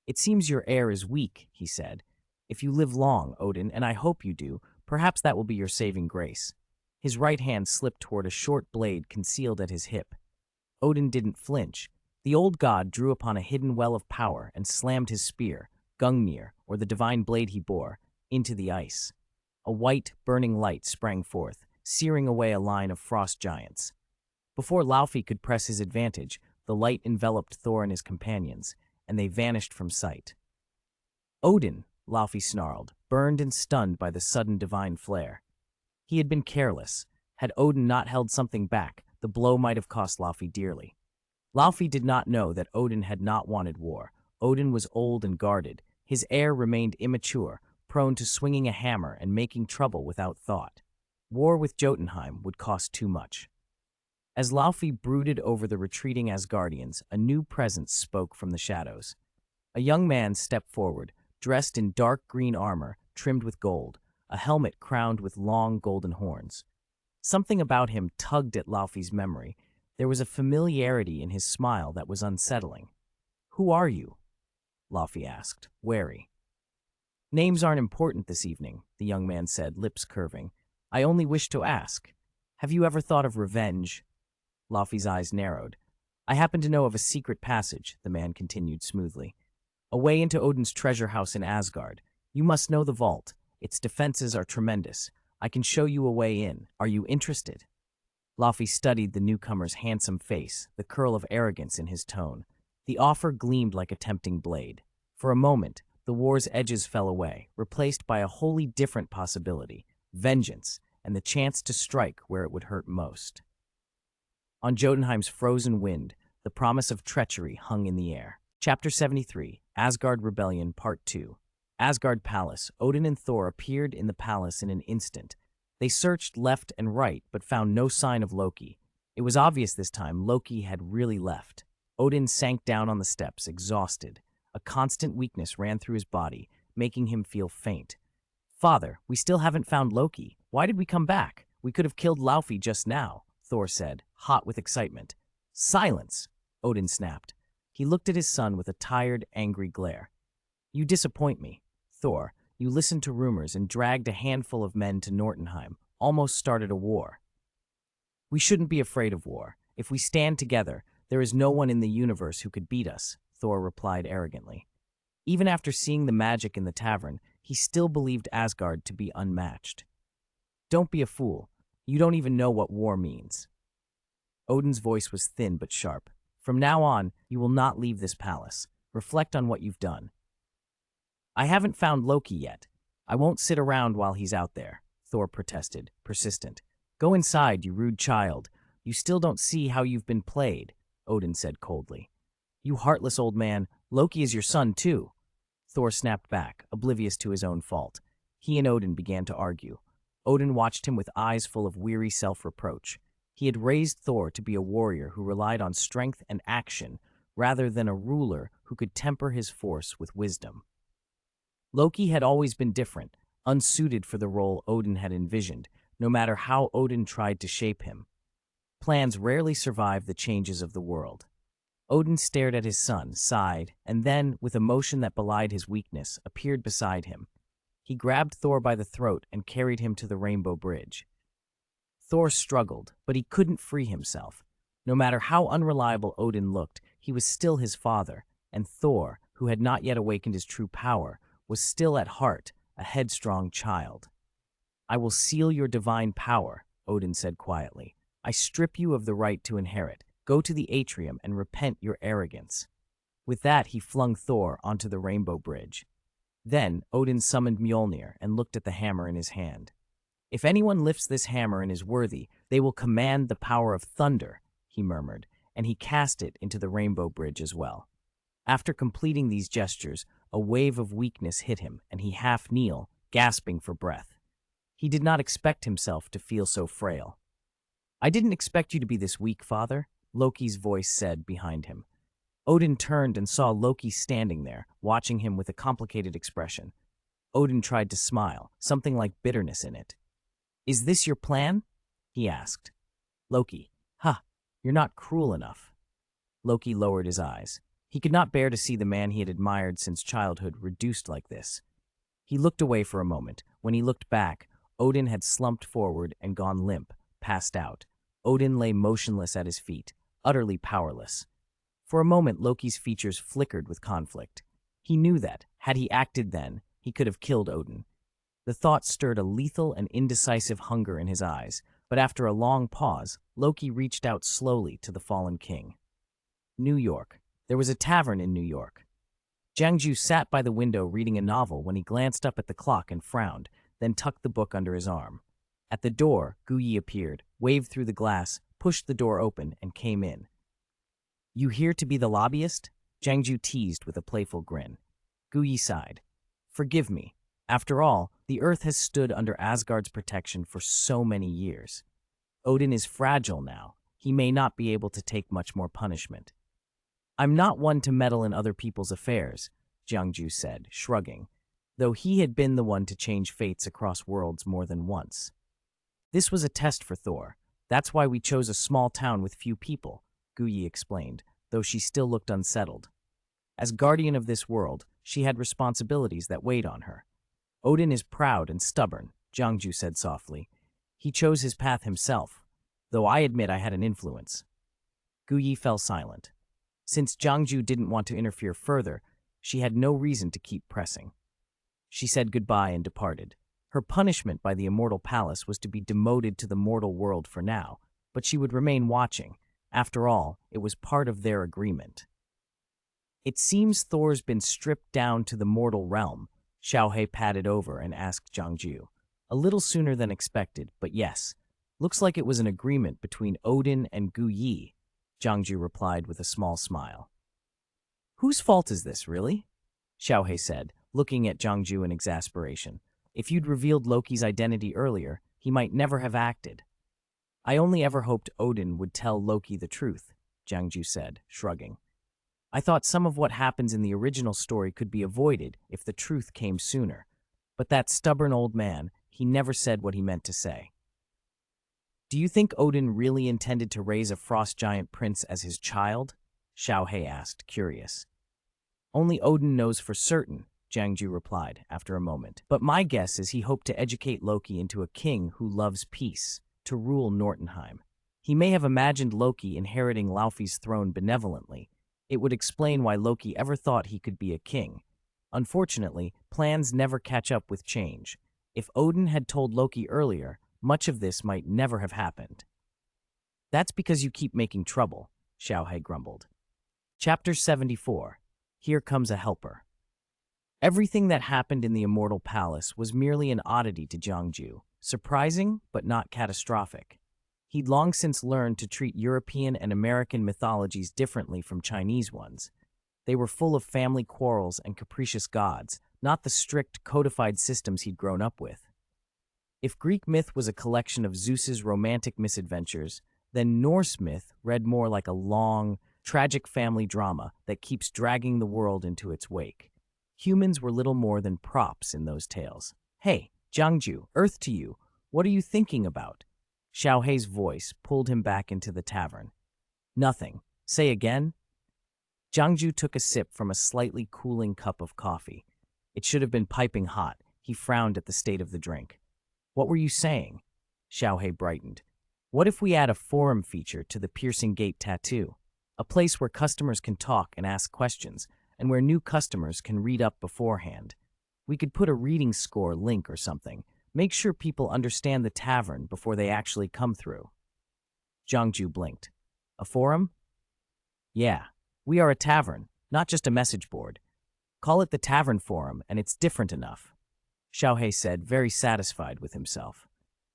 It seems your heir is weak, he said. If you live long, Odin, and I hope you do, perhaps that will be your saving grace. His right hand slipped toward a short blade concealed at his hip. Odin didn't flinch. The old god drew upon a hidden well of power and slammed his spear, Gungnir, or the divine blade he bore, into the ice. A white, burning light sprang forth, searing away a line of frost giants. Before Laufey could press his advantage, the light enveloped Thor and his companions, and they vanished from sight. Odin, Laufey snarled, burned and stunned by the sudden divine flare. He had been careless. Had Odin not held something back, the blow might have cost Laufey dearly. Laufey did not know that Odin had not wanted war. Odin was old and guarded. His heir remained immature, prone to swinging a hammer and making trouble without thought. War with Jotunheim would cost too much. As Laufey brooded over the retreating Asgardians, a new presence spoke from the shadows. A young man stepped forward, dressed in dark green armor, trimmed with gold, a helmet crowned with long golden horns. Something about him tugged at Laufey's memory. There was a familiarity in his smile that was unsettling. "Who are you?" Laufey asked, wary. "Names aren't important this evening," the young man said, lips curving. "I only wish to ask, have you ever thought of revenge?" Laufey's eyes narrowed. "I happen to know of a secret passage," the man continued smoothly. "A way into Odin's treasure house in Asgard. You must know the vault. Its defenses are tremendous. I can show you a way in. Are you interested?" Laufey studied the newcomer's handsome face, the curl of arrogance in his tone. The offer gleamed like a tempting blade. For a moment, the war's edges fell away, replaced by a wholly different possibility: vengeance, and the chance to strike where it would hurt most. On Jotunheim's frozen wind, the promise of treachery hung in the air. Chapter 73, Asgard Rebellion, Part 2. Asgard Palace. Odin and Thor appeared in the palace in an instant. They searched left and right, but found no sign of Loki. It was obvious this time Loki had really left. Odin sank down on the steps, exhausted. A constant weakness ran through his body, making him feel faint. "Father, we still haven't found Loki. Why did we come back? We could have killed Laufey just now," Thor said, hot with excitement. "Silence!" Odin snapped. He looked at his son with a tired, angry glare. "You disappoint me. Thor, you listened to rumors and dragged a handful of men to Jotunheim, almost started a war." "We shouldn't be afraid of war. If we stand together, there is no one in the universe who could beat us," Thor replied arrogantly. Even after seeing the magic in the tavern, he still believed Asgard to be unmatched. "Don't be a fool. You don't even know what war means." Odin's voice was thin but sharp. "From now on, you will not leave this palace. Reflect on what you've done." "I haven't found Loki yet. I won't sit around while he's out there," Thor protested, persistent. "Go inside, you rude child. You still don't see how you've been played," Odin said coldly. "You heartless old man, Loki is your son too." Thor snapped back, oblivious to his own fault. He and Odin began to argue. Odin watched him with eyes full of weary self-reproach. He had raised Thor to be a warrior who relied on strength and action, rather than a ruler who could temper his force with wisdom. Loki had always been different, unsuited for the role Odin had envisioned, no matter how Odin tried to shape him. Plans rarely survive the changes of the world. Odin stared at his son, sighed, and then, with emotion that belied his weakness, appeared beside him. He grabbed Thor by the throat and carried him to the Rainbow Bridge. Thor struggled, but he couldn't free himself. No matter how unreliable Odin looked, he was still his father, and Thor, who had not yet awakened his true power, was still at heart a headstrong child. "I will seal your divine power," Odin said quietly. "I strip you of the right to inherit. Go to the atrium and repent your arrogance." With that, he flung Thor onto the Rainbow Bridge. Then, Odin summoned Mjolnir and looked at the hammer in his hand. "If anyone lifts this hammer and is worthy, they will command the power of thunder," he murmured, and he cast it into the Rainbow Bridge as well. After completing these gestures, a wave of weakness hit him, and he half-kneeled, gasping for breath. He did not expect himself to feel so frail. "I didn't expect you to be this weak, father," Loki's voice said behind him. Odin turned and saw Loki standing there, watching him with a complicated expression. Odin tried to smile, something like bitterness in it. "Is this your plan?" he asked. Loki, "You're not cruel enough." Loki lowered his eyes. He could not bear to see the man he had admired since childhood reduced like this. He looked away for a moment. When he looked back, Odin had slumped forward and gone limp, passed out. Odin lay motionless at his feet, utterly powerless. For a moment, Loki's features flickered with conflict. He knew that, had he acted then, he could have killed Odin. The thought stirred a lethal and indecisive hunger in his eyes, but after a long pause, Loki reached out slowly to the fallen king. New York. There was a tavern in New York. Jiangju sat by the window reading a novel when he glanced up at the clock and frowned, then tucked the book under his arm. At the door, Gu Yi appeared, waved through the glass, pushed the door open, and came in. "You here to be the lobbyist?" Jiangju teased with a playful grin. Gu Yi sighed. "Forgive me. After all, the Earth has stood under Asgard's protection for so many years. Odin is fragile now. He may not be able to take much more punishment." "I'm not one to meddle in other people's affairs," Jiangju said, shrugging, though he had been the one to change fates across worlds more than once. "This was a test for Thor. That's why we chose a small town with few people," Gu Yi explained, though she still looked unsettled. As guardian of this world, she had responsibilities that weighed on her. "Odin is proud and stubborn," Jiangju said softly. "He chose his path himself, though I admit I had an influence." Gu Yi fell silent. Since Jiangju didn't want to interfere further, she had no reason to keep pressing. She said goodbye and departed. Her punishment by the immortal palace was to be demoted to the mortal world for now, but she would remain watching. After all, it was part of their agreement. "It seems Thor's been stripped down to the mortal realm," Xiaohei padded over and asked Jiangju. "A little sooner than expected, but yes. Looks like it was an agreement between Odin and Gu Yi," Jiangju replied with a small smile. "Whose fault is this, really?" Xiaohei said, looking at Jiangju in exasperation. "If you'd revealed Loki's identity earlier, he might never have acted." "I only ever hoped Odin would tell Loki the truth," Jiangju said, shrugging. "I thought some of what happens in the original story could be avoided if the truth came sooner. But that stubborn old man, he never said what he meant to say." "Do you think Odin really intended to raise a frost giant prince as his child?" Xiaohei asked, curious. "Only Odin knows for certain," Jiangju replied after a moment. "But my guess is he hoped to educate Loki into a king who loves peace, to rule Nortunheim. He may have imagined Loki inheriting Laufey's throne benevolently. It would explain why Loki ever thought he could be a king. Unfortunately, plans never catch up with change. If Odin had told Loki earlier, much of this might never have happened." "That's because you keep making trouble," Xiaohei grumbled. Chapter 74. Here Comes a Helper. Everything that happened in the Immortal Palace was merely an oddity to Jiangju, surprising but not catastrophic. He'd long since learned to treat European and American mythologies differently from Chinese ones. They were full of family quarrels and capricious gods, not the strict, codified systems he'd grown up with. If Greek myth was a collection of Zeus's romantic misadventures, then Norse myth read more like a long, tragic family drama that keeps dragging the world into its wake. Humans were little more than props in those tales. "Hey, Jiangju, Earth to you. What are you thinking about?" Xiaohei's voice pulled him back into the tavern. "Nothing. Say again?" Jiangju took a sip from a slightly cooling cup of coffee. It should have been piping hot. He frowned at the state of the drink. "What were you saying?" Xiaohei brightened. "What if we add a forum feature to the Piercing Gate tattoo? A place where customers can talk and ask questions, and where new customers can read up beforehand. We could put a reading score link or something. Make sure people understand the tavern before they actually come through." Jiangju blinked. "A forum?" "Yeah, we are a tavern, not just a message board. Call it the Tavern Forum, and it's different enough," Xiaohei said, very satisfied with himself.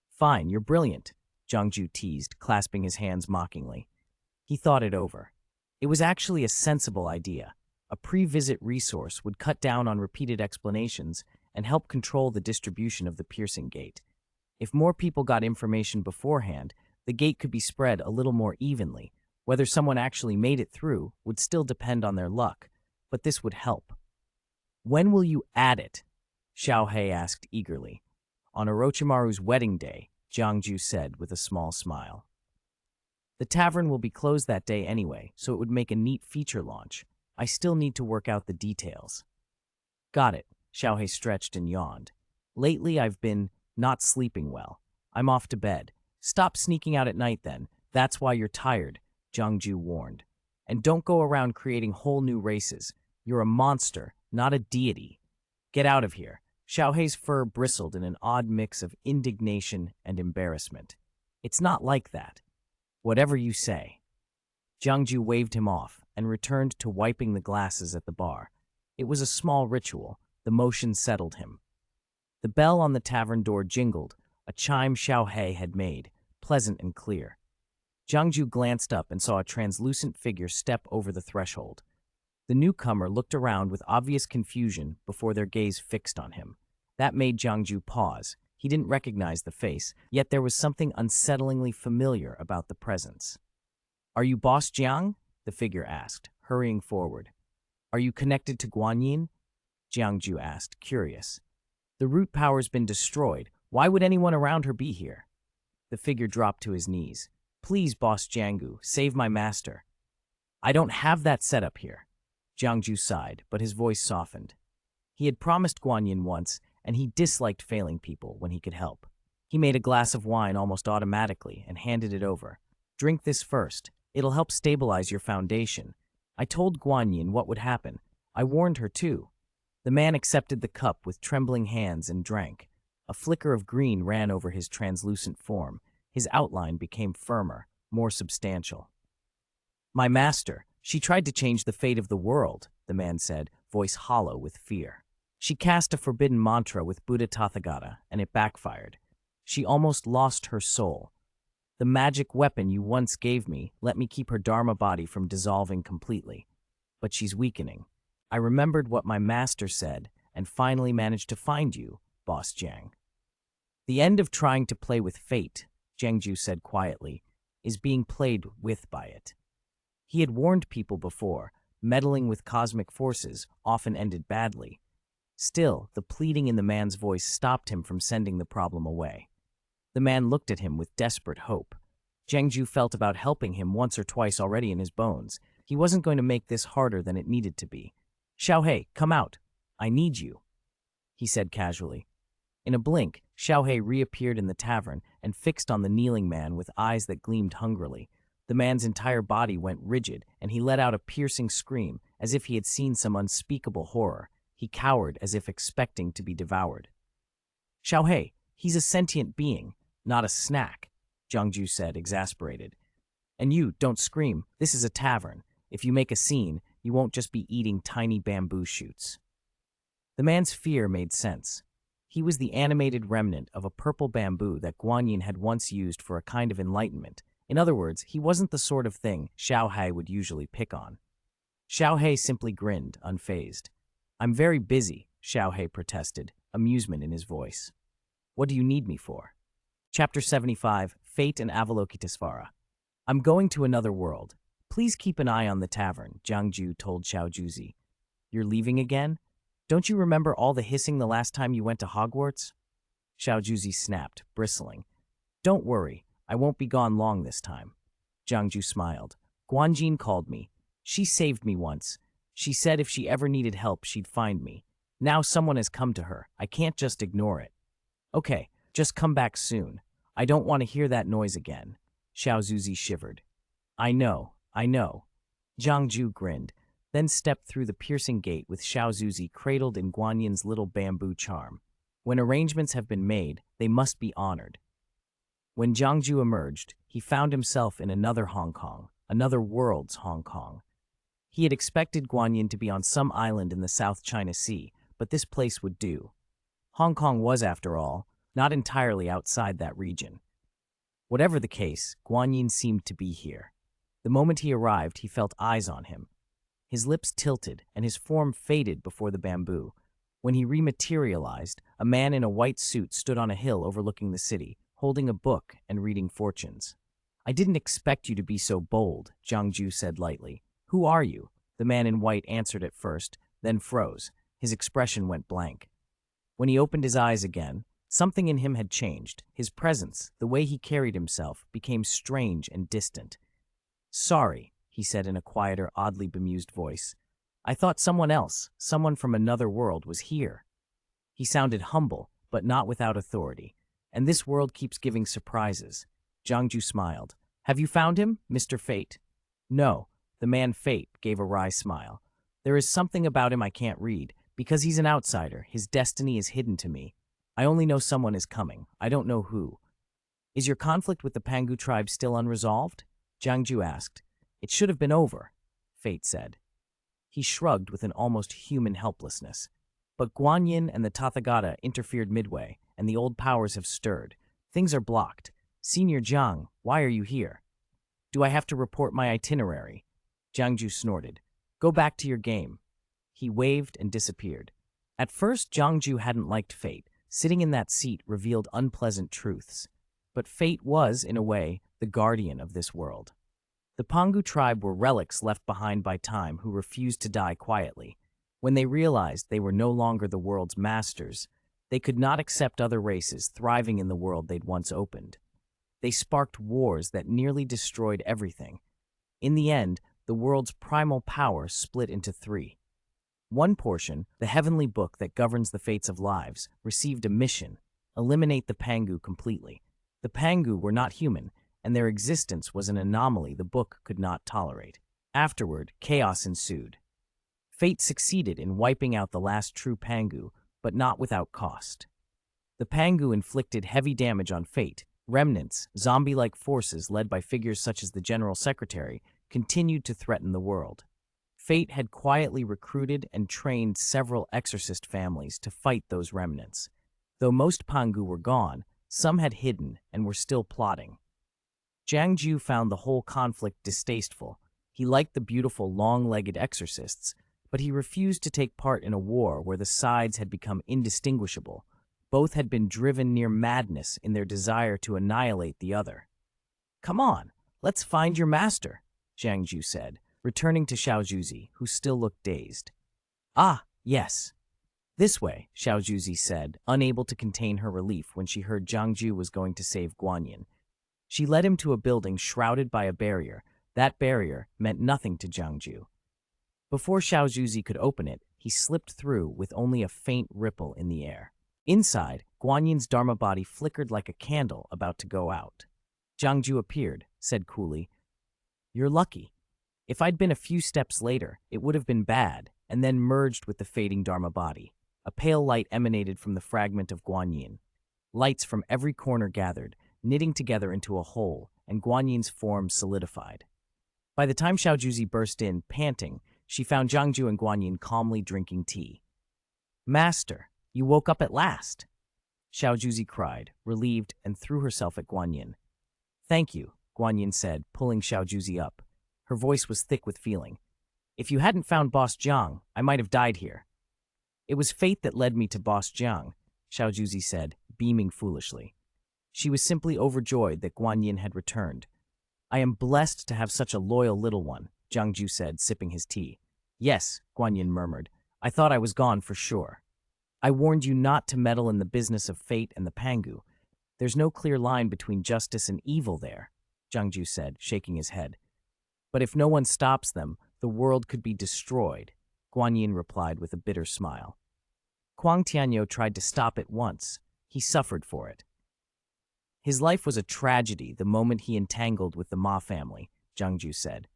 "Fine, you're brilliant," Jiangju teased, clasping his hands mockingly. He thought it over. It was actually a sensible idea. A pre-visit resource would cut down on repeated explanations and help control the distribution of the Piercing Gate. If more people got information beforehand, the gate could be spread a little more evenly. Whether someone actually made it through would still depend on their luck, but this would help. "When will you add it?" Xiaohei asked eagerly. "On Orochimaru's wedding day," Jiangju said with a small smile. "The tavern will be closed that day anyway, so it would make a neat feature launch." I still need to work out the details. Got it. Xiaohei stretched and yawned. Lately, I've been not sleeping well. I'm off to bed. Stop sneaking out at night then. That's why you're tired, Jiangju warned. And don't go around creating whole new races. You're a monster, not a deity. Get out of here. Xiaohei's fur bristled in an odd mix of indignation and embarrassment. It's not like that. Whatever you say. Jiangju waved him off and returned to wiping the glasses at the bar. It was a small ritual. The motion settled him. The bell on the tavern door jingled, a chime Xiaohei had made, pleasant and clear. Jiangju glanced up and saw a translucent figure step over the threshold. The newcomer looked around with obvious confusion before their gaze fixed on him. That made Jiangju pause. He didn't recognize the face, yet there was something unsettlingly familiar about the presence. "Are you Boss Jiang?" the figure asked, hurrying forward. "Are you connected to Guanyin?" Jiangju asked, curious. "The root power's been destroyed. Why would anyone around her be here?" The figure dropped to his knees. "Please, Boss Jianggu, save my master." "I don't have that set up here." Jiangju sighed, but his voice softened. He had promised Guanyin once, and he disliked failing people when he could help. He made a glass of wine almost automatically and handed it over. "Drink this first. It'll help stabilize your foundation. I told Guanyin what would happen. I warned her too." The man accepted the cup with trembling hands and drank. A flicker of green ran over his translucent form. His outline became firmer, more substantial. "My master, she tried to change the fate of the world," the man said, voice hollow with fear. "She cast a forbidden mantra with Buddha Tathagata, and it backfired. She almost lost her soul. The magic weapon you once gave me let me keep her Dharma body from dissolving completely. But she's weakening. I remembered what my master said, and finally managed to find you, Boss Jiang." "The end of trying to play with fate," Jiangju said quietly, "is being played with by it." He had warned people before, meddling with cosmic forces often ended badly. Still, the pleading in the man's voice stopped him from sending the problem away. The man looked at him with desperate hope. Jiangju felt about helping him once or twice already in his bones. He wasn't going to make this harder than it needed to be. "Xiaohei, come out. I need you," he said casually. In a blink, Xiaohei reappeared in the tavern and fixed on the kneeling man with eyes that gleamed hungrily. The man's entire body went rigid, and he let out a piercing scream, as if he had seen some unspeakable horror. He cowered as if expecting to be devoured. "Xiaohei, he's a sentient being, not a snack," Jiangju said, exasperated. "And you, don't scream. This is a tavern. If you make a scene, you won't just be eating tiny bamboo shoots." The man's fear made sense. He was the animated remnant of a purple bamboo that Guanyin had once used for a kind of enlightenment. In other words, he wasn't the sort of thing Xiaohei would usually pick on. Xiaohei simply grinned, unfazed. "I'm very busy," Xiaohei protested, amusement in his voice. "What do you need me for?" Chapter 75, Fate and Avalokitesvara. "I'm going to another world. Please keep an eye on the tavern," Jiangju told Xiaojuzi. "You're leaving again? Don't you remember all the hissing the last time you went to Hogwarts?" Xiaojuzi snapped, bristling. "Don't worry, I won't be gone long this time." Jiangju smiled. "Guanjin called me. She saved me once. She said if she ever needed help, she'd find me. Now someone has come to her. I can't just ignore it." "Okay, just come back soon. I don't want to hear that noise again." Xiaojuzi shivered. I know. Jiangju grinned, then stepped through the piercing gate with Xiaojuzi cradled in Guanyin's little bamboo charm. When arrangements have been made, they must be honored. When Jiangju emerged, he found himself in another Hong Kong, another world's Hong Kong. He had expected Guanyin to be on some island in the South China Sea, but this place would do. Hong Kong was, after all, not entirely outside that region. Whatever the case, Guanyin seemed to be here. The moment he arrived, he felt eyes on him. His lips tilted, and his form faded before the bamboo. When he rematerialized, a man in a white suit stood on a hill overlooking the city, holding a book and reading fortunes. "I didn't expect you to be so bold," Jiangju said lightly. "Who are you?" The man in white answered at first, then froze. His expression went blank. When he opened his eyes again, something in him had changed. His presence, the way he carried himself, became strange and distant. "Sorry," he said in a quieter, oddly bemused voice. I thought someone else, someone from another world, was here. He sounded humble, but not without authority. And this world keeps giving surprises. Jiangju smiled. Have you found him, Mr. Fate? No, the man Fate gave a wry smile. There is something about him I can't read. Because he's an outsider, his destiny is hidden to me. I only know someone is coming. I don't know who. Is your conflict with the Pangu tribe still unresolved? Jiangju asked. It should have been over, Fate said. He shrugged with an almost human helplessness. But Guanyin and the Tathagata interfered midway, and the old powers have stirred. Things are blocked. Senior Jiang, why are you here? Do I have to report my itinerary? Jiangju snorted. Go back to your game. He waved and disappeared. At first, Jiangju hadn't liked Fate. Sitting in that seat revealed unpleasant truths. But Fate was, in a way, the guardian of this world. The Pangu tribe were relics left behind by time who refused to die quietly. When they realized they were no longer the world's masters, they could not accept other races thriving in the world they'd once opened. They sparked wars that nearly destroyed everything. In the end, the world's primal power split into three. One portion, the heavenly book that governs the fates of lives, received a mission: eliminate the Pangu completely. The Pangu were not human, and their existence was an anomaly the book could not tolerate. Afterward, chaos ensued. Fate succeeded in wiping out the last true Pangu, but not without cost. The Pangu inflicted heavy damage on Fate. Remnants, zombie-like forces led by figures such as the General Secretary, continued to threaten the world. Fate had quietly recruited and trained several exorcist families to fight those remnants. Though most Pangu were gone, some had hidden and were still plotting. Jiangju found the whole conflict distasteful. He liked the beautiful, long-legged exorcists, but he refused to take part in a war where the sides had become indistinguishable. Both had been driven near madness in their desire to annihilate the other. Come on, let's find your master, Jiangju said, returning to Xiaojuzi, who still looked dazed. Ah, yes. This way, Xiaojuzi said, unable to contain her relief when she heard Jiangju was going to save Guanyin. She led him to a building shrouded by a barrier. That barrier meant nothing to Jiangju. Before Xiaojuzi could open it, he slipped through with only a faint ripple in the air. Inside, Guanyin's Dharma body flickered like a candle about to go out. Jiangju appeared, said coolly, You're lucky. If I'd been a few steps later, it would have been bad, and then merged with the fading Dharma body. A pale light emanated from the fragment of Guanyin. Lights from every corner gathered, knitting together into a whole, and Guanyin's form solidified. By the time Xiaojuzi burst in, panting, she found Jiangju and Guanyin calmly drinking tea. Master, you woke up at last, Xiaojuzi cried, relieved, and threw herself at Guanyin. Thank you, Guanyin said, pulling Xiaojuzi up. Her voice was thick with feeling. If you hadn't found Boss Jiang, I might have died here. It was fate that led me to Boss Jiang, Xiaojuzi said, beaming foolishly. She was simply overjoyed that Guanyin had returned. I am blessed to have such a loyal little one, Jiangju said, sipping his tea. Yes, Guanyin murmured. I thought I was gone for sure. I warned you not to meddle in the business of fate and the Pangu. There's no clear line between justice and evil there, Jiangju said, shaking his head. But if no one stops them, the world could be destroyed, Guanyin replied with a bitter smile. Kuang Tianyo tried to stop it once. He suffered for it. His life was a tragedy the moment he entangled with the Ma family, Jiangju said.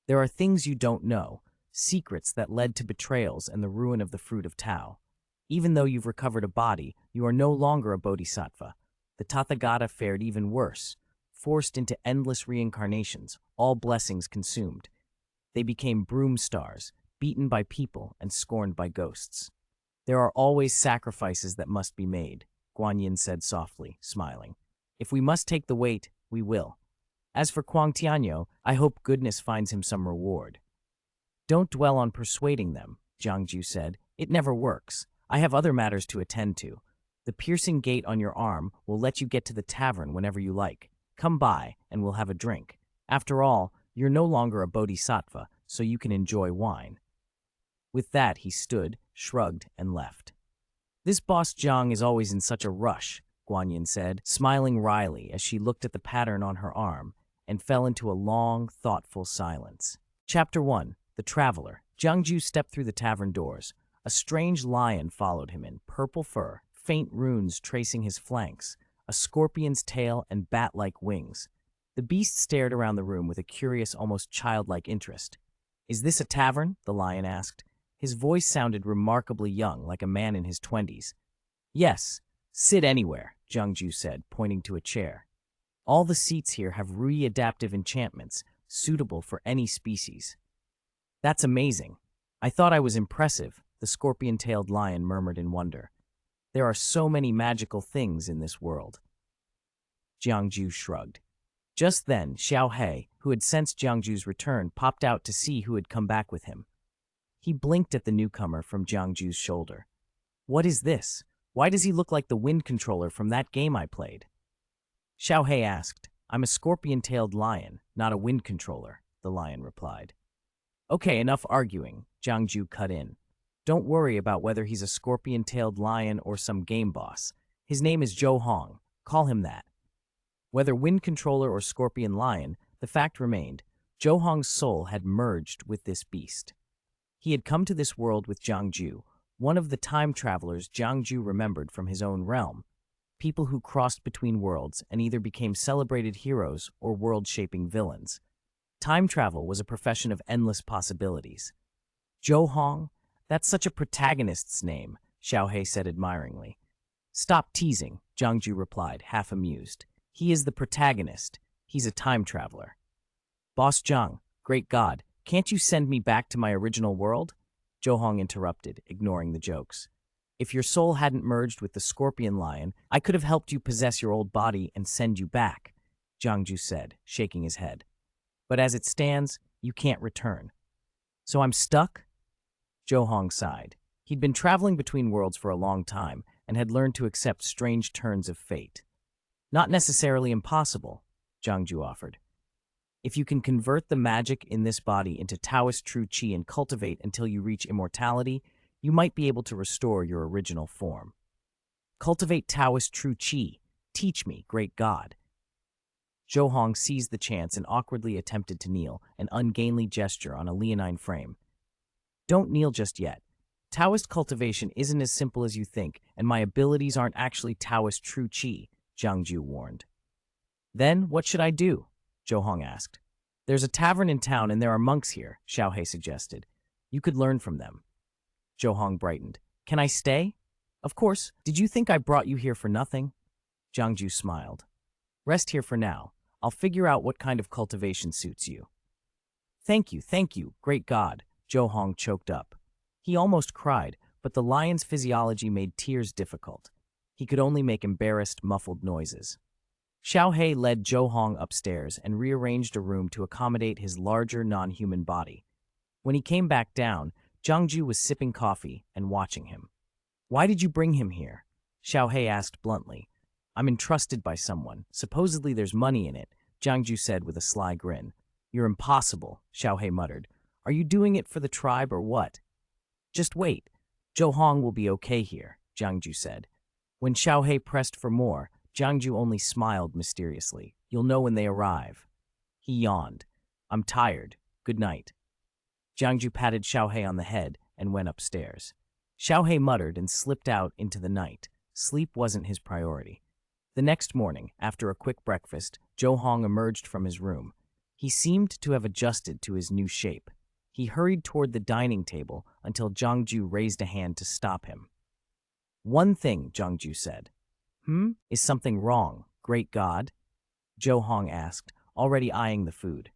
There are things you don't know, secrets that led to betrayals and the ruin of the fruit of Tao. Even though you've recovered a body, you are no longer a bodhisattva. The Tathagata fared even worse, forced into endless reincarnations, all blessings consumed. They became broom stars, beaten by people and scorned by ghosts. There are always sacrifices that must be made, Guanyin said softly, smiling. If we must take the weight, we will. As for Kuang Tianyo, I hope goodness finds him some reward. Don't dwell on persuading them, Jiangju said. It never works. I have other matters to attend to. The piercing gate on your arm will let you get to the tavern whenever you like. Come by, and we'll have a drink. After all, you're no longer a bodhisattva, so you can enjoy wine. With that, he stood, shrugged, and left. This Boss Jiang is always in such a rush, Guanyin said, smiling wryly as she looked at the pattern on her arm and fell into a long, thoughtful silence. Chapter 1. The Traveler, Jiangju stepped through the tavern doors. A strange lion followed him in purple fur, faint runes tracing his flanks, a scorpion's tail and bat-like wings. The beast stared around the room with a curious, almost childlike interest. "Is this a tavern?" the lion asked. His voice sounded remarkably young, like a man in his 20s. "Yes, sit anywhere," Jiangju said, pointing to a chair. "All the seats here have re-adaptive enchantments, suitable for any species." "That's amazing. I thought I was impressive," the scorpion-tailed lion murmured in wonder. "There are so many magical things in this world." Jiangju shrugged. Just then, Xiaohei, who had sensed Jiangju's return, popped out to see who had come back with him. He blinked at the newcomer from Jiangju's shoulder. "What is this? Why does he look like the wind controller from that game I played?" Xiaohei asked. "I'm a scorpion-tailed lion, not a wind controller," the lion replied. "Okay, enough arguing," Jiangju cut in. "Don't worry about whether he's a scorpion-tailed lion or some game boss. His name is Zhou Hong. Call him that." Whether wind controller or scorpion lion, the fact remained, Zhou Hong's soul had merged with this beast. He had come to this world with Jiangju, one of the time travelers Jiangju remembered from his own realm, people who crossed between worlds and either became celebrated heroes or world-shaping villains. Time travel was a profession of endless possibilities. "Zhou Hong? That's such a protagonist's name," Xiaohei said admiringly. "Stop teasing," Jiangju replied, half amused. "He is the protagonist. He's a time traveler." "Boss Zhang, great God, can't you send me back to my original world?" Zhou Hong interrupted, ignoring the jokes. "If your soul hadn't merged with the scorpion lion, I could have helped you possess your old body and send you back," Jiangju said, shaking his head. "But as it stands, you can't return." "So I'm stuck?" Zhou Hong sighed. He'd been traveling between worlds for a long time and had learned to accept strange turns of fate. "Not necessarily impossible," Jiangju offered. "If you can convert the magic in this body into Taoist true qi and cultivate until you reach immortality, you might be able to restore your original form." "Cultivate Taoist true qi. Teach me, great God." Zhou Hong seized the chance and awkwardly attempted to kneel, an ungainly gesture on a leonine frame. "Don't kneel just yet. Taoist cultivation isn't as simple as you think, and my abilities aren't actually Taoist true qi," Jiangju warned. "Then what should I do?" Zhou Hong asked. "There's a tavern in town and there are monks here," Xiaohei suggested. "You could learn from them." Zhou Hong brightened. "Can I stay?" "Of course. Did you think I brought you here for nothing?" Jiangju smiled. "Rest here for now. I'll figure out what kind of cultivation suits you." Thank you, great God," Zhou Hong choked up. He almost cried, but the lion's physiology made tears difficult. He could only make embarrassed, muffled noises. Xiaohei led Zhou Hong upstairs and rearranged a room to accommodate his larger, non-human body. When he came back down, Jiangju was sipping coffee and watching him. "Why did you bring him here?" Xiaohei asked bluntly. "I'm entrusted by someone. Supposedly there's money in it," Jiangju said with a sly grin. "You're impossible," Xiaohei muttered. "Are you doing it for the tribe or what?" "Just wait. Zhou Hong will be okay here," Jiangju said. When Xiaohei pressed for more, Jiangju only smiled mysteriously. "You'll know when they arrive." He yawned. "I'm tired. Good night." Jiangju patted Xiaohei on the head and went upstairs. Xiaohei muttered and slipped out into the night. Sleep wasn't his priority. The next morning, after a quick breakfast, Zhou Hong emerged from his room. He seemed to have adjusted to his new shape. He hurried toward the dining table until Jiangju raised a hand to stop him. "One thing," Jiangju said. Is something wrong, great God?" Zhou Hong asked, already eyeing the food.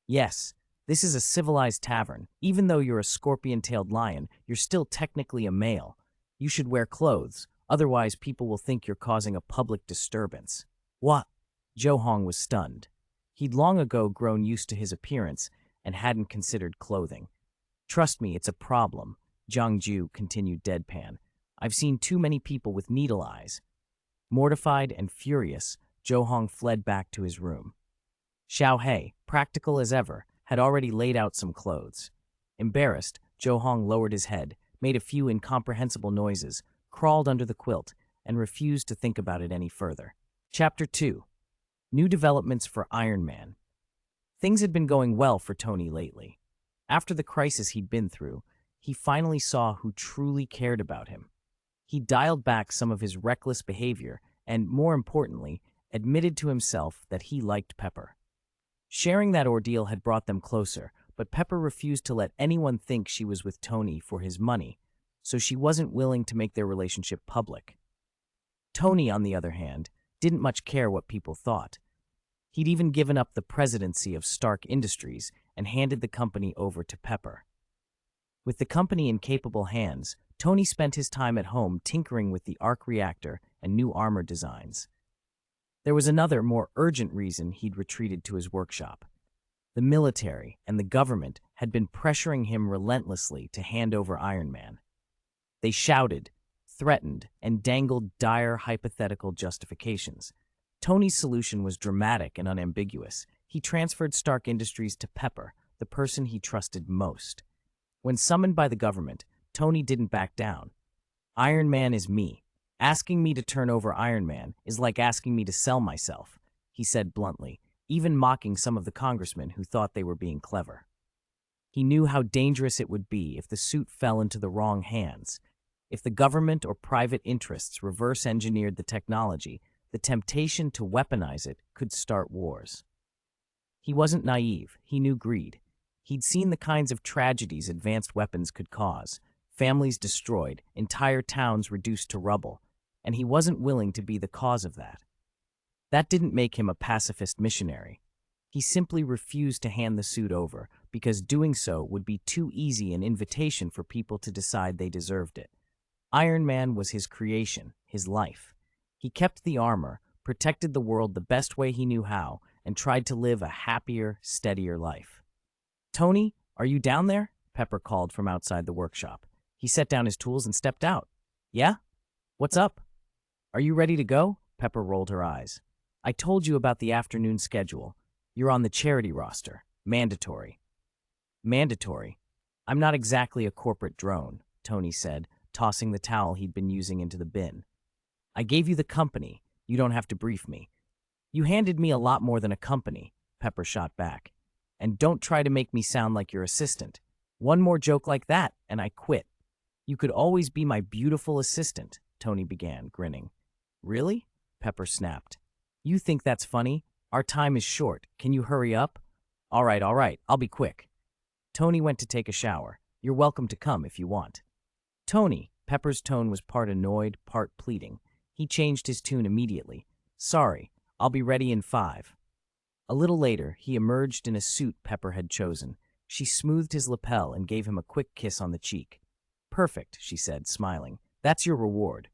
"Yes, this is a civilized tavern. Even though you're a scorpion-tailed lion, you're still technically a male. You should wear clothes, otherwise people will think you're causing a public disturbance." "What?" Zhou Hong was stunned. He'd long ago grown used to his appearance and hadn't considered clothing. "Trust me, it's a problem," Jiangju continued deadpan. "I've seen too many people with needle eyes." Mortified and furious, Zhou Hong fled back to his room. Xiaohei, practical as ever, had already laid out some clothes. Embarrassed, Zhou Hong lowered his head, made a few incomprehensible noises, crawled under the quilt, and refused to think about it any further. Chapter 2. New developments for Iron Man. Things had been going well for Tony lately. After the crisis he'd been through, he finally saw who truly cared about him. He dialed back some of his reckless behavior and, more importantly, admitted to himself that he liked Pepper. Sharing that ordeal had brought them closer, but Pepper refused to let anyone think she was with Tony for his money, so she wasn't willing to make their relationship public. Tony, on the other hand, didn't much care what people thought. He'd even given up the presidency of Stark Industries and handed the company over to Pepper. With the company in capable hands, Tony spent his time at home tinkering with the arc reactor and new armor designs. There was another, more urgent reason he'd retreated to his workshop. The military and the government had been pressuring him relentlessly to hand over Iron Man. They shouted, threatened, and dangled dire hypothetical justifications. Tony's solution was dramatic and unambiguous. He transferred Stark Industries to Pepper, the person he trusted most. When summoned by the government, Tony didn't back down. Iron Man is me. Asking me to turn over Iron Man is like asking me to sell myself, he said bluntly, even mocking some of the congressmen who thought they were being clever. He knew how dangerous it would be if the suit fell into the wrong hands. If the government or private interests reverse-engineered the technology, the temptation to weaponize it could start wars. He wasn't naive. He knew greed. He'd seen the kinds of tragedies advanced weapons could cause, families destroyed, entire towns reduced to rubble, and he wasn't willing to be the cause of that. That didn't make him a pacifist missionary. He simply refused to hand the suit over because doing so would be too easy an invitation for people to decide they deserved it. Iron Man was his creation, his life. He kept the armor, protected the world the best way he knew how, and tried to live a happier, steadier life. "Tony, are you down there?" Pepper called from outside the workshop. He set down his tools and stepped out. "Yeah? What's up? Are you ready to go?" Pepper rolled her eyes. "I told you about the afternoon schedule. You're on the charity roster. Mandatory." "Mandatory? I'm not exactly a corporate drone," Tony said, tossing the towel he'd been using into the bin. "I gave you the company. You don't have to brief me." "You handed me a lot more than a company," Pepper shot back. "And don't try to make me sound like your assistant. One more joke like that, and I quit." "You could always be my beautiful assistant," Tony began, grinning. "Really?" Pepper snapped. "You think that's funny? Our time is short. Can you hurry up?" All right, I'll be quick." Tony went to take a shower. "You're welcome to come if you want." "Tony," Pepper's tone was part annoyed, part pleading. He changed his tune immediately. "Sorry, I'll be ready in 5. A little later, he emerged in a suit Pepper had chosen. She smoothed his lapel and gave him a quick kiss on the cheek. "Perfect," she said, smiling. "That's your reward."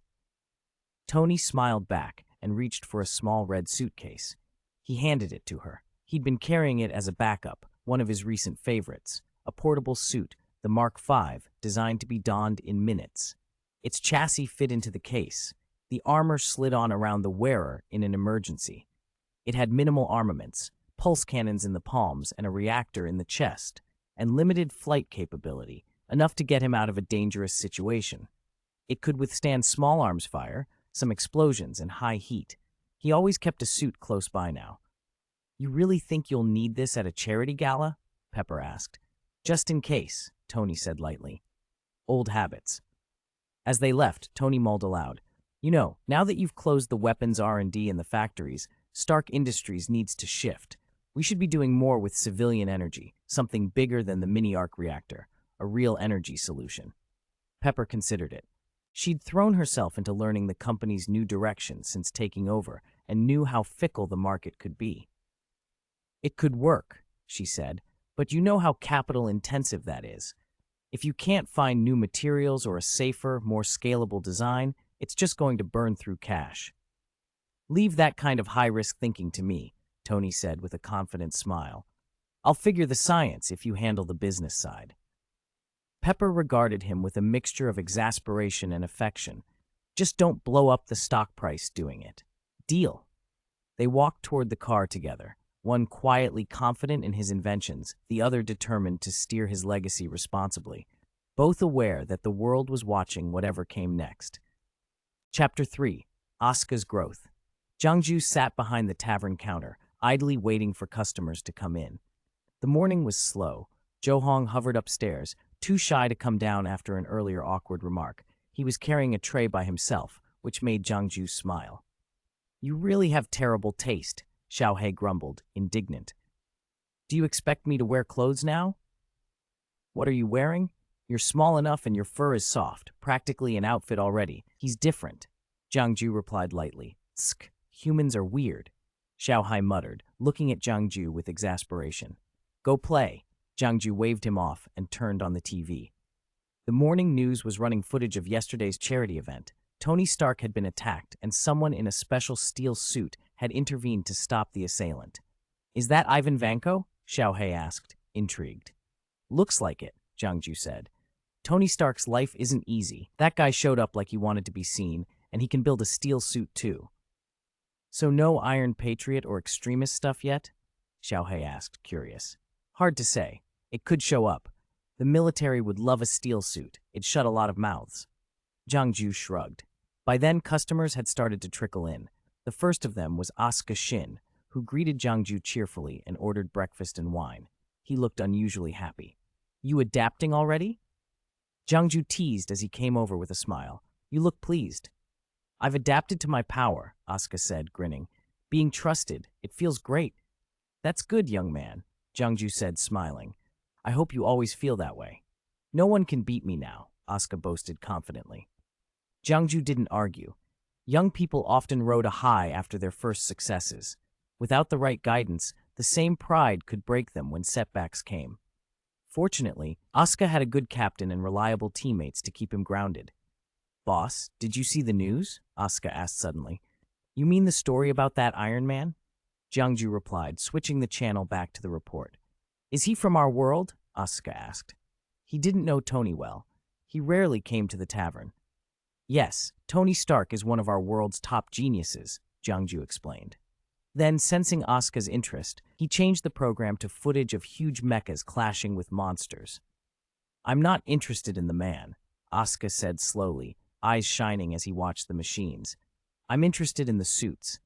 Tony smiled back and reached for a small red suitcase. He handed it to her. He'd been carrying it as a backup, one of his recent favorites, a portable suit, the Mark V, designed to be donned in minutes. Its chassis fit into the case. The armor slid on around the wearer in an emergency. It had minimal armaments, pulse cannons in the palms and a reactor in the chest, and limited flight capability, enough to get him out of a dangerous situation. It could withstand small arms fire, some explosions, and high heat. He always kept a suit close by now. "You really think you'll need this at a charity gala?" Pepper asked. "Just in case," Tony said lightly. "Old habits." As they left, Tony mulled aloud. "You know, now that you've closed the weapons R&D in the factories, Stark Industries needs to shift. We should be doing more with civilian energy, something bigger than the mini-arc reactor, a real energy solution." Pepper considered it. She'd thrown herself into learning the company's new direction since taking over and knew how fickle the market could be. "It could work," she said, "but you know how capital-intensive that is. If you can't find new materials or a safer, more scalable design, it's just going to burn through cash." "Leave that kind of high-risk thinking to me," Tony said with a confident smile. "I'll figure the science if you handle the business side." Pepper regarded him with a mixture of exasperation and affection. "Just don't blow up the stock price doing it. Deal." They walked toward the car together, one quietly confident in his inventions, the other determined to steer his legacy responsibly, both aware that the world was watching whatever came next. Chapter 3. Asuka's Growth. Jiangju sat behind the tavern counter, idly waiting for customers to come in. The morning was slow. Johong hovered upstairs, too shy to come down after an earlier awkward remark. He was carrying a tray by himself, which made Jiangju smile. You really have terrible taste, Xiaohei grumbled, indignant. Do you expect me to wear clothes now? What are you wearing? You're small enough and your fur is soft, practically an outfit already. He's different. Jiangju replied lightly. Tsk, humans are weird. Xiaohai muttered, looking at Jiangju with exasperation. Go play. Jiangju waved him off and turned on the TV. The morning news was running footage of yesterday's charity event. Tony Stark had been attacked, and someone in a special steel suit had intervened to stop the assailant. Is that Ivan Vanko? Xiaohei asked, intrigued. Looks like it, Jiangju said. Tony Stark's life isn't easy. That guy showed up like he wanted to be seen, and he can build a steel suit too. So no Iron Patriot or extremist stuff yet? Xiaohei asked, curious. Hard to say. It could show up. The military would love a steel suit. It'd shut a lot of mouths. Jiangju shrugged. By then, customers had started to trickle in. The first of them was Asuka Shin, who greeted Jiangju cheerfully and ordered breakfast and wine. He looked unusually happy. You adapting already? Jiangju teased as he came over with a smile. You look pleased. I've adapted to my power, Asuka said, grinning. Being trusted, it feels great. That's good, young man, Jiangju said, smiling. I hope you always feel that way. No one can beat me now, Asuka boasted confidently. Jiangju didn't argue. Young people often rode a high after their first successes. Without the right guidance, the same pride could break them when setbacks came. Fortunately, Asuka had a good captain and reliable teammates to keep him grounded. Boss, did you see the news? Asuka asked suddenly. You mean the story about that Iron Man? Jiangju replied, switching the channel back to the report. Is he from our world? Asuka asked. He didn't know Tony well. He rarely came to the tavern. Yes, Tony Stark is one of our world's top geniuses, Jiangju explained. Then, sensing Asuka's interest, he changed the program to footage of huge mechas clashing with monsters. I'm not interested in the man, Asuka said slowly, eyes shining as he watched the machines. I'm interested in the suits.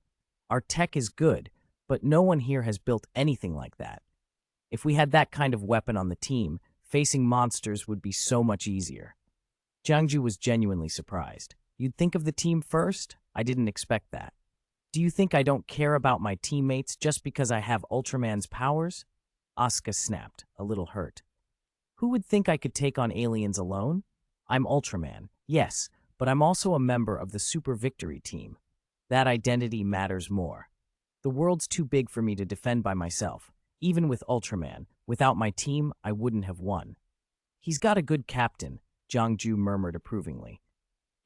Our tech is good, but no one here has built anything like that. If we had that kind of weapon on the team, facing monsters would be so much easier. Jiangju was genuinely surprised. You'd think of the team first? I didn't expect that. Do you think I don't care about my teammates just because I have Ultraman's powers? Asuka snapped, a little hurt. Who would think I could take on aliens alone? I'm Ultraman, yes, but I'm also a member of the Super Victory team. That identity matters more. The world's too big for me to defend by myself. Even with Ultraman, without my team, I wouldn't have won. He's got a good captain, Jiangju murmured approvingly.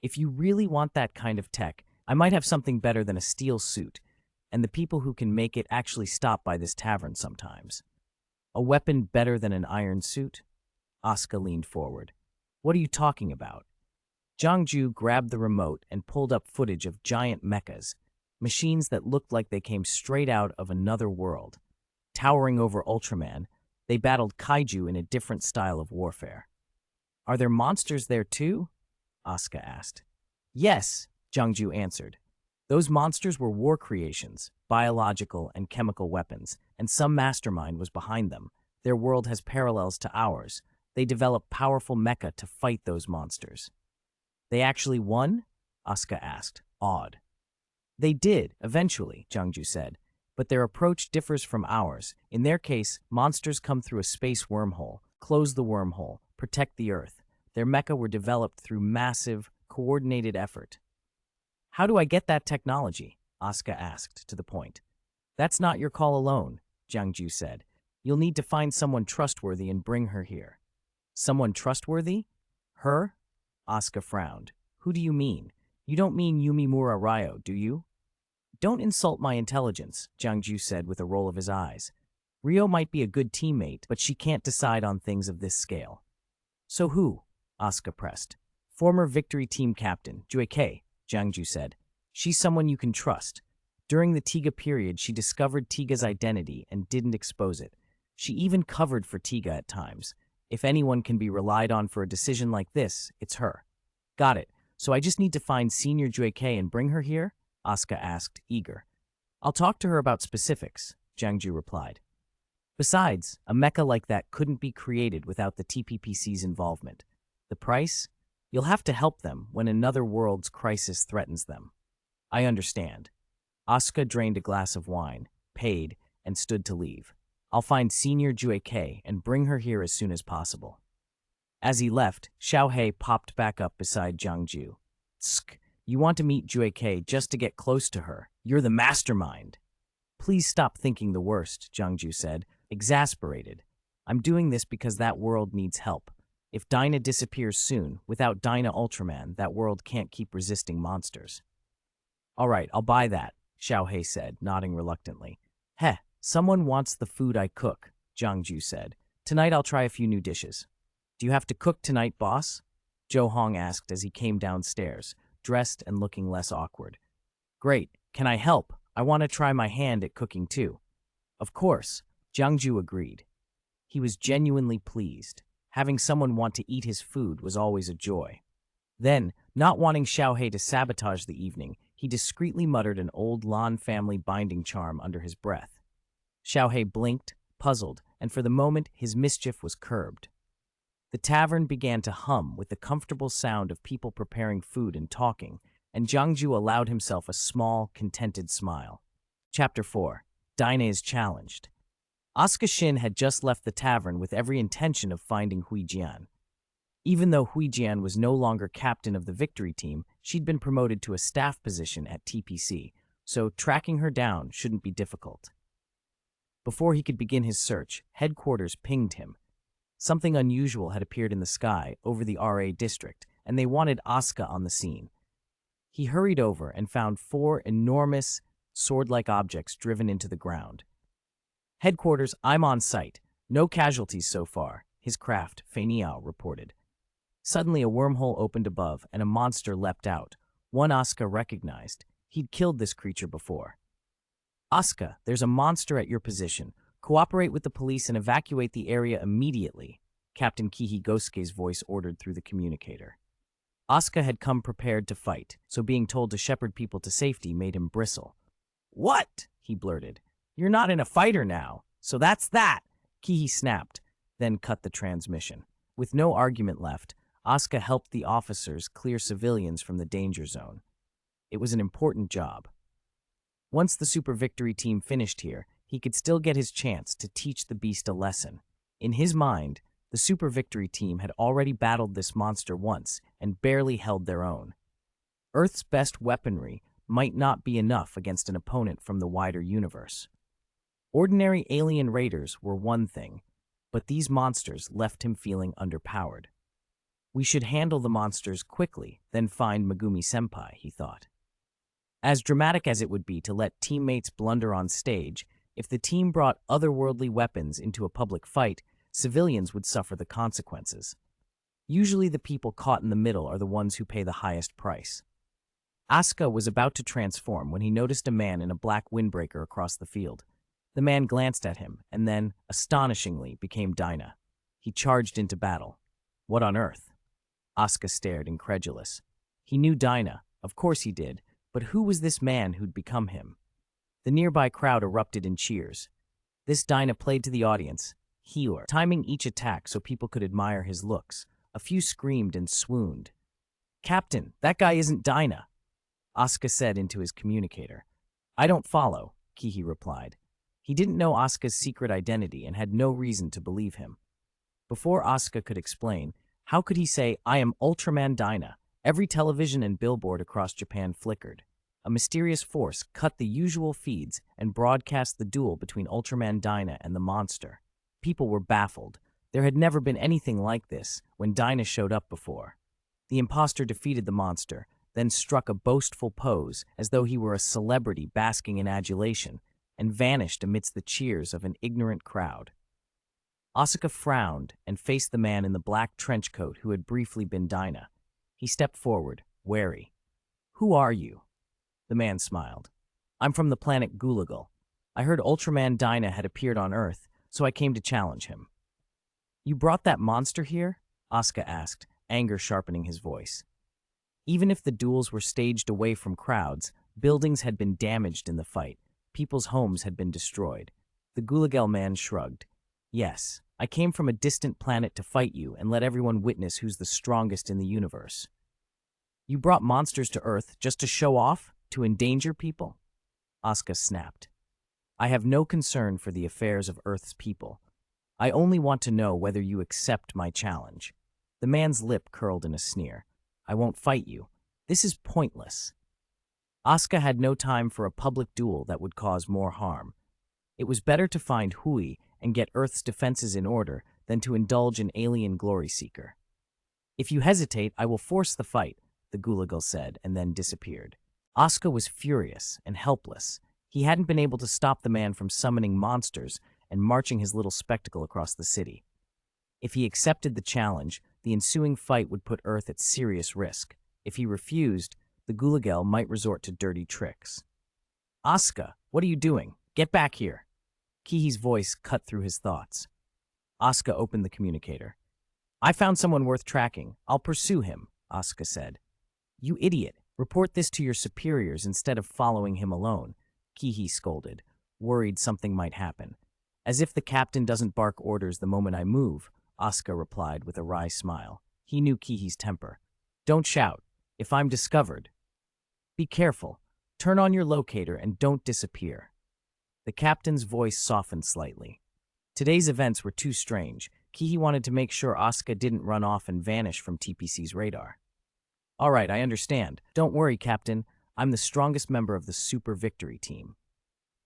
If you really want that kind of tech, I might have something better than a steel suit, and the people who can make it actually stop by this tavern sometimes. A weapon better than an iron suit? Asuka leaned forward. What are you talking about? Jiangju grabbed the remote and pulled up footage of giant mechas, machines that looked like they came straight out of another world. Towering over Ultraman, they battled kaiju in a different style of warfare. Are there monsters there too? Asuka asked. Yes, Jiangju answered. Those monsters were war creations, biological and chemical weapons, and some mastermind was behind them. Their world has parallels to ours. They developed powerful mecha to fight those monsters. They actually won? Asuka asked, awed. They did, eventually, Jiangju said, but their approach differs from ours. In their case, monsters come through a space wormhole, close the wormhole, protect the Earth. Their mecha were developed through massive, coordinated effort. How do I get that technology? Asuka asked, to the point. That's not your call alone, Jiangju said. You'll need to find someone trustworthy and bring her here. Someone trustworthy? Her? Asuka frowned. Who do you mean? You don't mean Yumimura Ryo, do you? Don't insult my intelligence, Jiangju said with a roll of his eyes. Ryo might be a good teammate, but she can't decide on things of this scale. So who? Asuka pressed. Former Victory Team Captain, Jue Kei, Jiangju said. She's someone you can trust. During the Tiga period, she discovered Tiga's identity and didn't expose it. She even covered for Tiga at times. If anyone can be relied on for a decision like this, it's her. Got it. So I just need to find Senior Jue Kei and bring her here? Asuka asked, eager. I'll talk to her about specifics, Jiangju replied. Besides, a mecha like that couldn't be created without the TPPC's involvement. The price? You'll have to help them when another world's crisis threatens them. I understand. Asuka drained a glass of wine, paid, and stood to leave. I'll find Senior Jueke and bring her here as soon as possible. As he left, Xiaohei popped back up beside Jiangju. Tsk, you want to meet Jueke just to get close to her. You're the mastermind. Please stop thinking the worst, Jiangju said, exasperated. I'm doing this because that world needs help. If Dinah disappears soon, without Dinah Ultraman, that world can't keep resisting monsters. All right, I'll buy that, Xiaohei said, nodding reluctantly. Heh, someone wants the food I cook, Jiangju said. Tonight I'll try a few new dishes. Do you have to cook tonight, boss? Zhou Hong asked as he came downstairs, dressed and looking less awkward. Great, can I help? I want to try my hand at cooking too. Of course, Jiangju agreed. He was genuinely pleased. Having someone want to eat his food was always a joy. Then, not wanting Xiaohei to sabotage the evening, he discreetly muttered an old Lan family binding charm under his breath. Xiaohei blinked, puzzled, and for the moment his mischief was curbed. The tavern began to hum with the comfortable sound of people preparing food and talking, and Jiangju allowed himself a small, contented smile. Chapter 4. Dinah is challenged. Asuka Shin had just left the tavern with every intention of finding Huijian. Even though Huijian was no longer captain of the victory team, she'd been promoted to a staff position at TPC, so tracking her down shouldn't be difficult. Before he could begin his search, headquarters pinged him. Something unusual had appeared in the sky over the RA district, and they wanted Asuka on the scene. He hurried over and found 4 enormous, sword-like objects driven into the ground. Headquarters, I'm on site. No casualties so far, his craft, Feiniao, reported. Suddenly a wormhole opened above, and a monster leapt out. One Asuka recognized. He'd killed this creature before. Asuka, there's a monster at your position. Cooperate with the police and evacuate the area immediately, Captain Kihigosuke's voice ordered through the communicator. Asuka had come prepared to fight, so being told to shepherd people to safety made him bristle. What? He blurted. You're not in a fighter now, so that's that, Kihi snapped, then cut the transmission. With no argument left, Asuka helped the officers clear civilians from the danger zone. It was an important job. Once the Super Victory team finished here, he could still get his chance to teach the beast a lesson. In his mind, the Super Victory team had already battled this monster once and barely held their own. Earth's best weaponry might not be enough against an opponent from the wider universe. Ordinary alien raiders were one thing, but these monsters left him feeling underpowered. We should handle the monsters quickly, then find Megumi-senpai, he thought. As dramatic as it would be to let teammates blunder on stage, if the team brought otherworldly weapons into a public fight, civilians would suffer the consequences. Usually the people caught in the middle are the ones who pay the highest price. Asuka was about to transform when he noticed a man in a black windbreaker across the field. The man glanced at him and then, astonishingly, became Dinah. He charged into battle. What on earth? Asuka stared, incredulous. He knew Dinah, of course he did, but who was this man who'd become him? The nearby crowd erupted in cheers. This Dinah played to the audience, healer, timing each attack so people could admire his looks. A few screamed and swooned. Captain, that guy isn't Dinah, Asuka said into his communicator. I don't follow, Kihi replied. He didn't know Asuka's secret identity and had no reason to believe him. Before Asuka could explain, how could he say, I am Ultraman Dinah? Every television and billboard across Japan flickered. A mysterious force cut the usual feeds and broadcast the duel between Ultraman Dinah and the monster. People were baffled. There had never been anything like this when Dinah showed up before. The imposter defeated the monster, then struck a boastful pose as though he were a celebrity basking in adulation, and vanished amidst the cheers of an ignorant crowd. Asuka frowned and faced the man in the black trench coat who had briefly been Dinah. He stepped forward, wary. Who are you? The man smiled. I'm from the planet Gulagal. I heard Ultraman Dinah had appeared on Earth, so I came to challenge him. You brought that monster here? Asuka asked, anger sharpening his voice. Even if the duels were staged away from crowds, buildings had been damaged in the fight. People's homes had been destroyed. The Gulagel man shrugged. Yes, I came from a distant planet to fight you and let everyone witness who's the strongest in the universe. You brought monsters to Earth just to show off? To endanger people? Asuka snapped. I have no concern for the affairs of Earth's people. I only want to know whether you accept my challenge. The man's lip curled in a sneer. I won't fight you. This is pointless. Asuka had no time for a public duel that would cause more harm. It was better to find Hui and get Earth's defenses in order than to indulge an alien glory seeker. If you hesitate, I will force the fight, the Gulagal said, and then disappeared. Asuka was furious and helpless. He hadn't been able to stop the man from summoning monsters and marching his little spectacle across the city. If he accepted the challenge, the ensuing fight would put Earth at serious risk. If he refused, the Gulagel might resort to dirty tricks. Asuka, what are you doing? Get back here. Kihi's voice cut through his thoughts. Asuka opened the communicator. I found someone worth tracking. I'll pursue him, Asuka said. You idiot. Report this to your superiors instead of following him alone, Kihi scolded, worried something might happen. As if the captain doesn't bark orders the moment I move, Asuka replied with a wry smile. He knew Kihi's temper. Don't shout. If I'm discovered. Be careful. Turn on your locator and don't disappear. The captain's voice softened slightly. Today's events were too strange. Kihi wanted to make sure Asuka didn't run off and vanish from TPC's radar. All right, I understand. Don't worry, Captain. I'm the strongest member of the Super Victory team.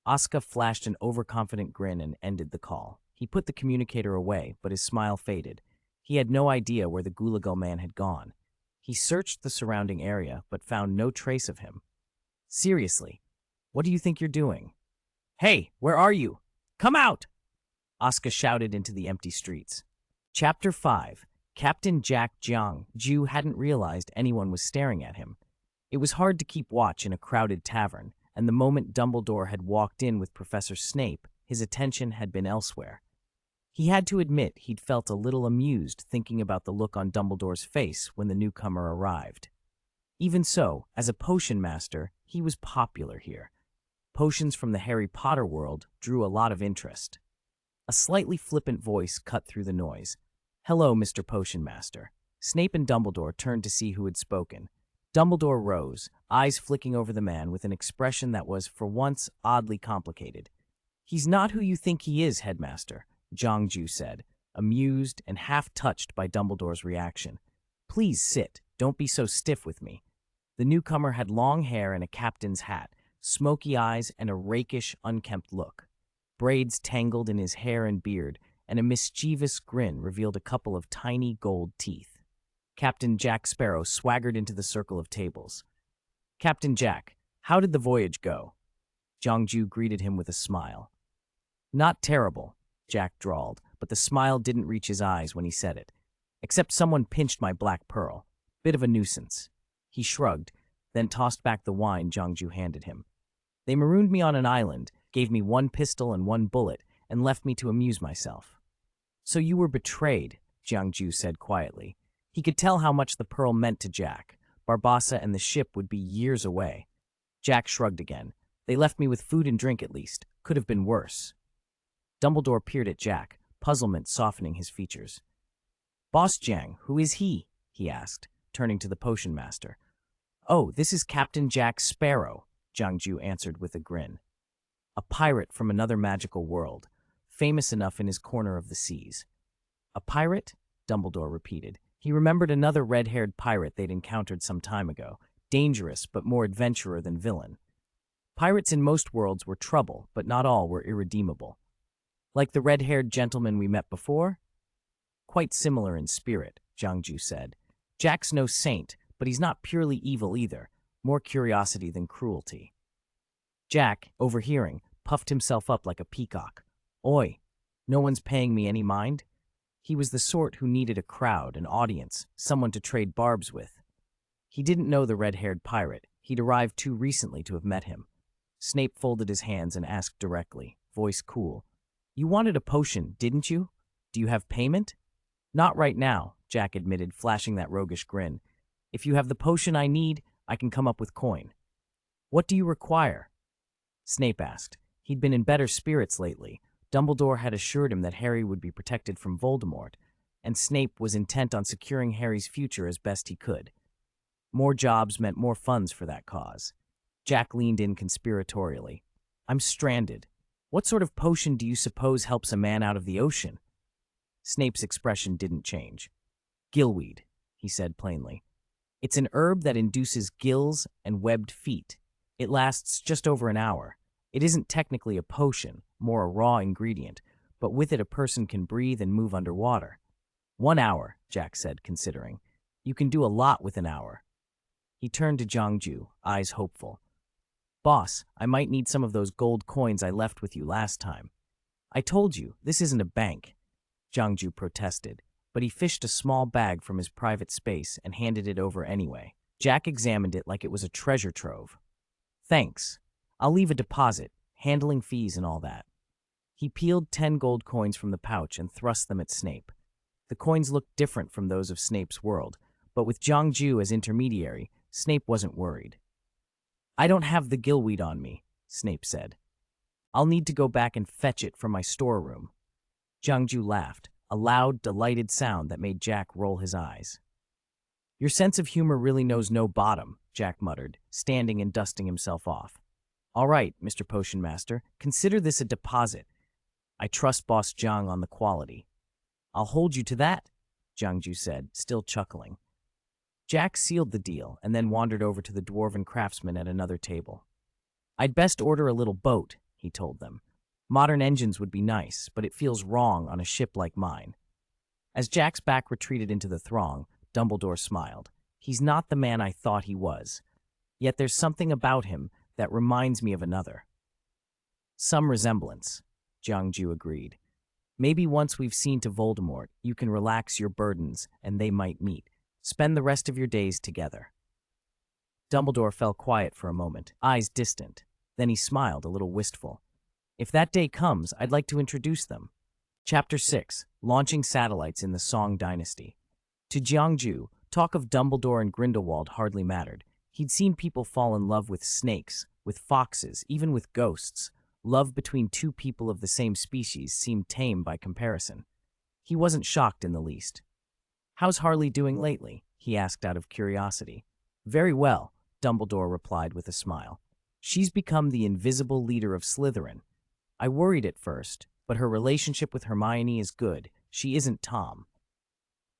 Asuka flashed an overconfident grin and ended the call. He put the communicator away, but his smile faded. He had no idea where the Gulagal man had gone. He searched the surrounding area, but found no trace of him. Seriously, what do you think you're doing? Hey, where are you? Come out! Asuka shouted into the empty streets. Chapter 5. Captain Jack Jiang-Ju hadn't realized anyone was staring at him. It was hard to keep watch in a crowded tavern, and the moment Dumbledore had walked in with Professor Snape, his attention had been elsewhere. He had to admit he'd felt a little amused thinking about the look on Dumbledore's face when the newcomer arrived. Even so, as a potion master, he was popular here. Potions from the Harry Potter world drew a lot of interest. A slightly flippant voice cut through the noise. Hello, Mr. Potion Master. Snape and Dumbledore turned to see who had spoken. Dumbledore rose, eyes flicking over the man with an expression that was, for once, oddly complicated. He's not who you think he is, Headmaster, Jiang-Ju said, amused and half-touched by Dumbledore's reaction. Please sit. Don't be so stiff with me. The newcomer had long hair and a captain's hat, smoky eyes, and a rakish, unkempt look. Braids tangled in his hair and beard, and a mischievous grin revealed a couple of tiny gold teeth. Captain Jack Sparrow swaggered into the circle of tables. Captain Jack, how did the voyage go? Jiang-Ju greeted him with a smile. Not terrible, Jack drawled, but the smile didn't reach his eyes when he said it. Except someone pinched my black pearl. Bit of a nuisance. He shrugged, then tossed back the wine Jiang-Ju handed him. They marooned me on an island, gave me one pistol and one bullet, and left me to amuse myself. So you were betrayed, Jiang-Ju said quietly. He could tell how much the pearl meant to Jack. Barbassa and the ship would be years away. Jack shrugged again. They left me with food and drink at least. Could have been worse. Dumbledore peered at Jack, puzzlement softening his features. Boss Jiang, who is he? He asked, turning to the potion master. Oh, this is Captain Jack Sparrow, Jiang-Ju answered with a grin. A pirate from another magical world, famous enough in his corner of the seas. A pirate? Dumbledore repeated. He remembered another red-haired pirate they'd encountered some time ago, dangerous but more adventurer than villain. Pirates in most worlds were trouble, but not all were irredeemable. Like the red-haired gentleman we met before? Quite similar in spirit, Jiang-Ju said. Jack's no saint, but he's not purely evil either, more curiosity than cruelty. Jack, overhearing, puffed himself up like a peacock. Oi, no one's paying me any mind? He was the sort who needed a crowd, an audience, someone to trade barbs with. He didn't know the red-haired pirate. He'd arrived too recently to have met him. Snape folded his hands and asked directly, voice cool. You wanted a potion, didn't you? Do you have payment? Not right now, Jack admitted, flashing that roguish grin. If you have the potion I need, I can come up with coin. What do you require? Snape asked. He'd been in better spirits lately, Dumbledore had assured him that Harry would be protected from Voldemort, and Snape was intent on securing Harry's future as best he could. More jobs meant more funds for that cause. Jack leaned in conspiratorially. I'm stranded. What sort of potion do you suppose helps a man out of the ocean? Snape's expression didn't change. Gillweed, he said plainly. It's an herb that induces gills and webbed feet. It lasts just over an hour. It isn't technically a potion, more a raw ingredient, but with it a person can breathe and move underwater. 1 hour, Jack said, considering. You can do a lot with an hour. He turned to Jiangju, eyes hopeful. Boss, I might need some of those gold coins I left with you last time. I told you, this isn't a bank. Jiangju protested, but he fished a small bag from his private space and handed it over anyway. Jack examined it like it was a treasure trove. Thanks. I'll leave a deposit, handling fees and all that. He peeled 10 gold coins from the pouch and thrust them at Snape. The coins looked different from those of Snape's world, but with Jiangju as intermediary, Snape wasn't worried. I don't have the gillweed on me, Snape said. I'll need to go back and fetch it from my storeroom. Jiangju laughed, a loud, delighted sound that made Jack roll his eyes. Your sense of humor really knows no bottom, Jack muttered, standing and dusting himself off. All right, Mr. Potion Master, consider this a deposit. I trust Boss Jiang on the quality. I'll hold you to that, Jiangju said, still chuckling. Jack sealed the deal and then wandered over to the dwarven craftsman at another table. I'd best order a little boat, he told them. Modern engines would be nice, but it feels wrong on a ship like mine. As Jack's back retreated into the throng, Dumbledore smiled. He's not the man I thought he was. Yet there's something about him that reminds me of another. Some resemblance, Jiangju agreed. Maybe once we've seen to Voldemort, you can relax your burdens and they might meet. Spend the rest of your days together. Dumbledore fell quiet for a moment, eyes distant. Then he smiled, a little wistful. If that day comes, I'd like to introduce them. Chapter 6, Launching Satellites in the Song Dynasty. To Jiangju, talk of Dumbledore and Grindelwald hardly mattered. He'd seen people fall in love with snakes, with foxes, even with ghosts. Love between two people of the same species seemed tame by comparison. He wasn't shocked in the least. How's Harley doing lately? He asked out of curiosity. Very well, Dumbledore replied with a smile. She's become the invisible leader of Slytherin. I worried at first, but her relationship with Hermione is good. She isn't Tom.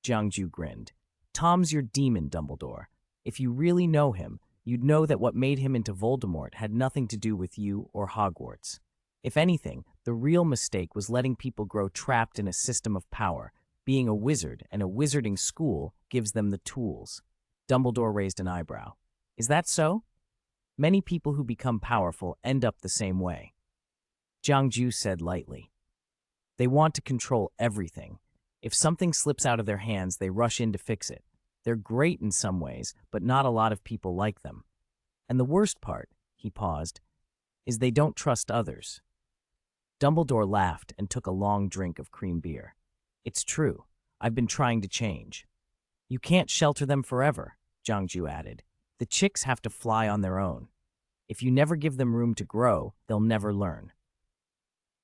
Jiangju grinned. Tom's your demon, Dumbledore. If you really know him, you'd know that what made him into Voldemort had nothing to do with you or Hogwarts. If anything, the real mistake was letting people grow trapped in a system of power. Being a wizard and a wizarding school gives them the tools. Dumbledore raised an eyebrow. Is that so? Many people who become powerful end up the same way. Jiangju said lightly. They want to control everything. If something slips out of their hands, they rush in to fix it. They're great in some ways, but not a lot of people like them. And the worst part, he paused, is they don't trust others. Dumbledore laughed and took a long drink of cream beer. It's true. I've been trying to change. You can't shelter them forever, Jiangju added. The chicks have to fly on their own. If you never give them room to grow, they'll never learn.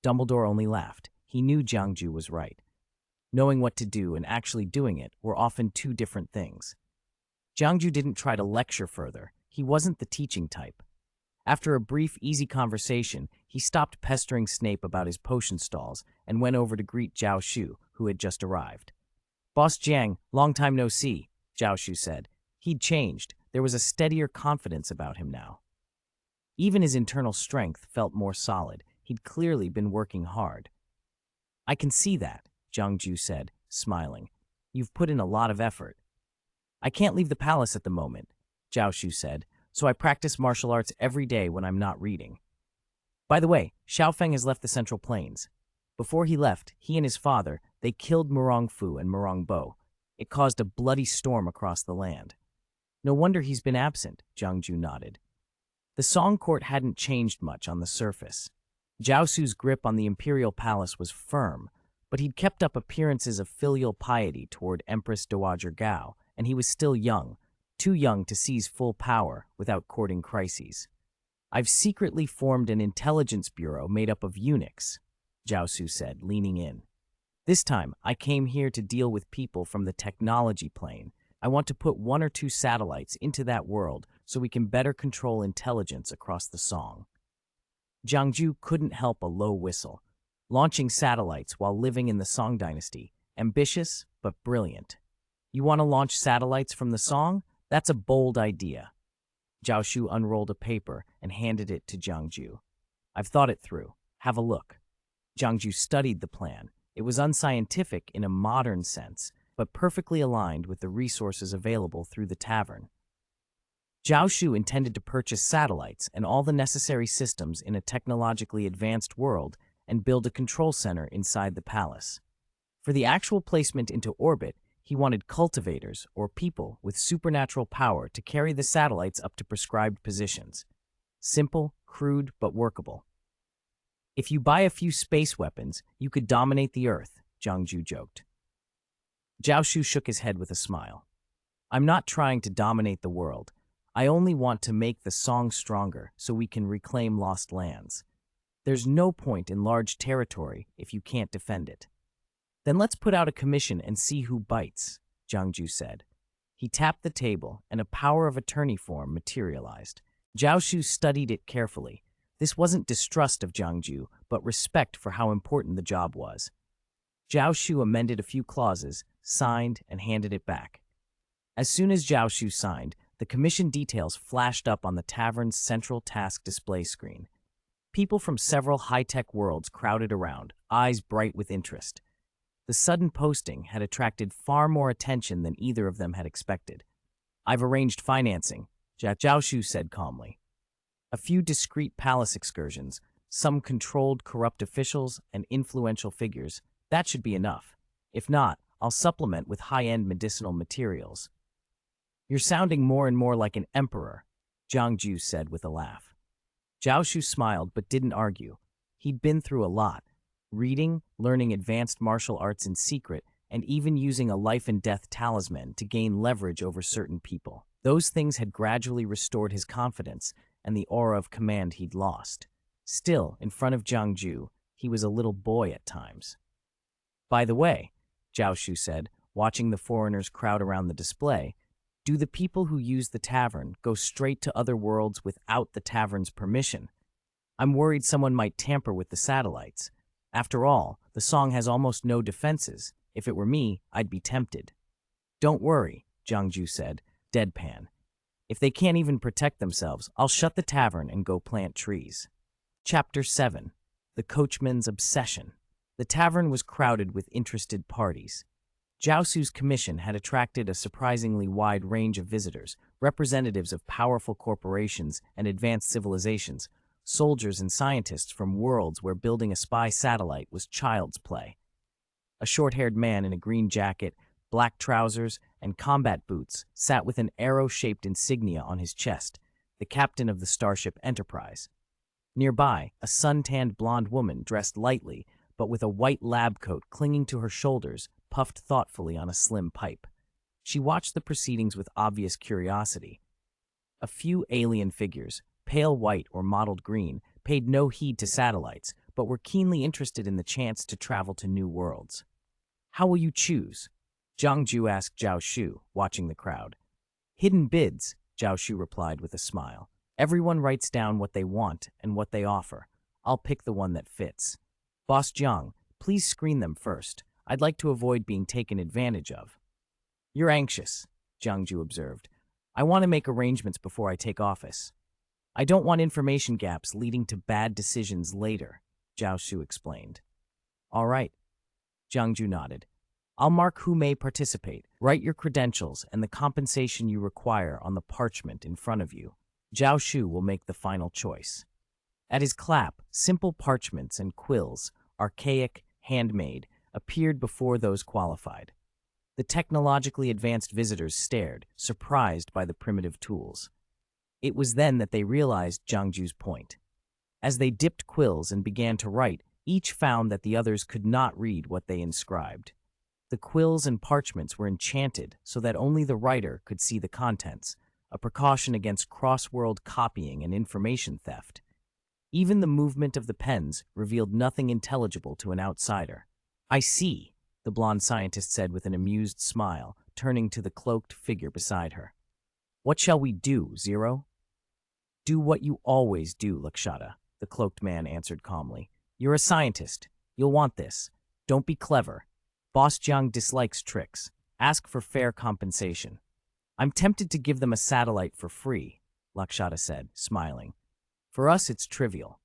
Dumbledore only laughed. He knew Jiangju was right. Knowing what to do and actually doing it were often two different things. Jiangju didn't try to lecture further. He wasn't the teaching type. After a brief, easy conversation, he stopped pestering Snape about his potion stalls and went over to greet Zhao Shu, who had just arrived. Boss Jiang, long time no see, Zhao Shu said. He'd changed. There was a steadier confidence about him now. Even his internal strength felt more solid. He'd clearly been working hard. I can see that, Jiangju said, smiling. You've put in a lot of effort. I can't leave the palace at the moment, Zhao Shu said, so I practice martial arts every day when I'm not reading. By the way, Xiaofeng has left the Central Plains. Before he left, he and his father, they killed Murong Fu and Murong Bo. It caused a bloody storm across the land. No wonder he's been absent, Jiangju nodded. The Song Court hadn't changed much on the surface. Zhao Su's grip on the imperial palace was firm, but he'd kept up appearances of filial piety toward Empress Dowager Gao, and he was still young, too young to seize full power without courting crises. I've secretly formed an intelligence bureau made up of eunuchs. Jiaosu said, leaning in. This time, I came here to deal with people from the technology plane. I want to put 1 or 2 satellites into that world so we can better control intelligence across the song. Jiangju couldn't help a low whistle. Launching satellites while living in the Song dynasty. Ambitious, but brilliant. You want to launch satellites from the Song? That's a bold idea. Jiaoshu unrolled a paper and handed it to Jiangju. I've thought it through. Have a look. Jiangju studied the plan. It was unscientific in a modern sense, but perfectly aligned with the resources available through the tavern. Jiaoshu intended to purchase satellites and all the necessary systems in a technologically advanced world and build a control center inside the palace. For the actual placement into orbit, he wanted cultivators, or people with supernatural power, to carry the satellites up to prescribed positions. Simple, crude, but workable. If you buy a few space weapons, you could dominate the Earth, Jiangju joked. Jiaoshu shook his head with a smile. I'm not trying to dominate the world. I only want to make the song stronger so we can reclaim lost lands. There's no point in large territory if you can't defend it. Then let's put out a commission and see who bites, Jiangju said. He tapped the table, and a power of attorney form materialized. Jiaoshu studied it carefully. This wasn't distrust of Jiangju, but respect for how important the job was. Jiaoshu amended a few clauses, signed, and handed it back. As soon as Jiaoshu signed, the commission details flashed up on the tavern's central task display screen. People from several high-tech worlds crowded around, eyes bright with interest. The sudden posting had attracted far more attention than either of them had expected. I've arranged financing, Jiaoshu said calmly. A few discreet palace excursions, some controlled corrupt officials, and influential figures, that should be enough. If not, I'll supplement with high-end medicinal materials. You're sounding more and more like an emperor, Jiangju said with a laugh. Jiaoshu smiled but didn't argue. He'd been through a lot. Reading, learning advanced martial arts in secret, and even using a life-and-death talisman to gain leverage over certain people. Those things had gradually restored his confidence and the aura of command he'd lost. Still, in front of Jiangju, he was a little boy at times. By the way, Jiaoshu said, watching the foreigners crowd around the display, do the people who use the tavern go straight to other worlds without the tavern's permission? I'm worried someone might tamper with the satellites. After all, the song has almost no defenses. If it were me, I'd be tempted. Don't worry, Jiangju said, deadpan. If they can't even protect themselves, I'll shut the tavern and go plant trees. Chapter 7. The Coachman's Obsession. The tavern was crowded with interested parties. Jiaosu's commission had attracted a surprisingly wide range of visitors, representatives of powerful corporations and advanced civilizations, soldiers and scientists from worlds where building a spy satellite was child's play. A short-haired man in a green jacket, black trousers, and combat boots sat with an arrow-shaped insignia on his chest, the captain of the starship Enterprise. Nearby, a sun-tanned blonde woman dressed lightly, but with a white lab coat clinging to her shoulders, puffed thoughtfully on a slim pipe. She watched the proceedings with obvious curiosity. A few alien figures, pale white or mottled green, paid no heed to satellites, but were keenly interested in the chance to travel to new worlds. How will you choose? Jiangju asked Jiaoshu, watching the crowd. Hidden bids, Jiaoshu replied with a smile. Everyone writes down what they want and what they offer. I'll pick the one that fits. Boss Jiang, please screen them first. I'd like to avoid being taken advantage of. You're anxious, Jiangju observed. I want to make arrangements before I take office. I don't want information gaps leading to bad decisions later, Jiaoshu explained. All right, Jiangju nodded. I'll mark who may participate. Write your credentials and the compensation you require on the parchment in front of you. Jiaoshu will make the final choice. At his clap, simple parchments and quills, archaic, handmade, appeared before those qualified. The technologically advanced visitors stared, surprised by the primitive tools. It was then that they realized Jiangju's point. As they dipped quills and began to write, each found that the others could not read what they inscribed. The quills and parchments were enchanted so that only the writer could see the contents, a precaution against cross-world copying and information theft. Even the movement of the pens revealed nothing intelligible to an outsider. "I see," the blonde scientist said with an amused smile, turning to the cloaked figure beside her. "What shall we do, Zero?" "Do what you always do, Lakshata," the cloaked man answered calmly. "You're a scientist. You'll want this. Don't be clever. Boss Jiang dislikes tricks. Ask for fair compensation." "I'm tempted to give them a satellite for free," Lakshata said, smiling. "For us, it's trivial."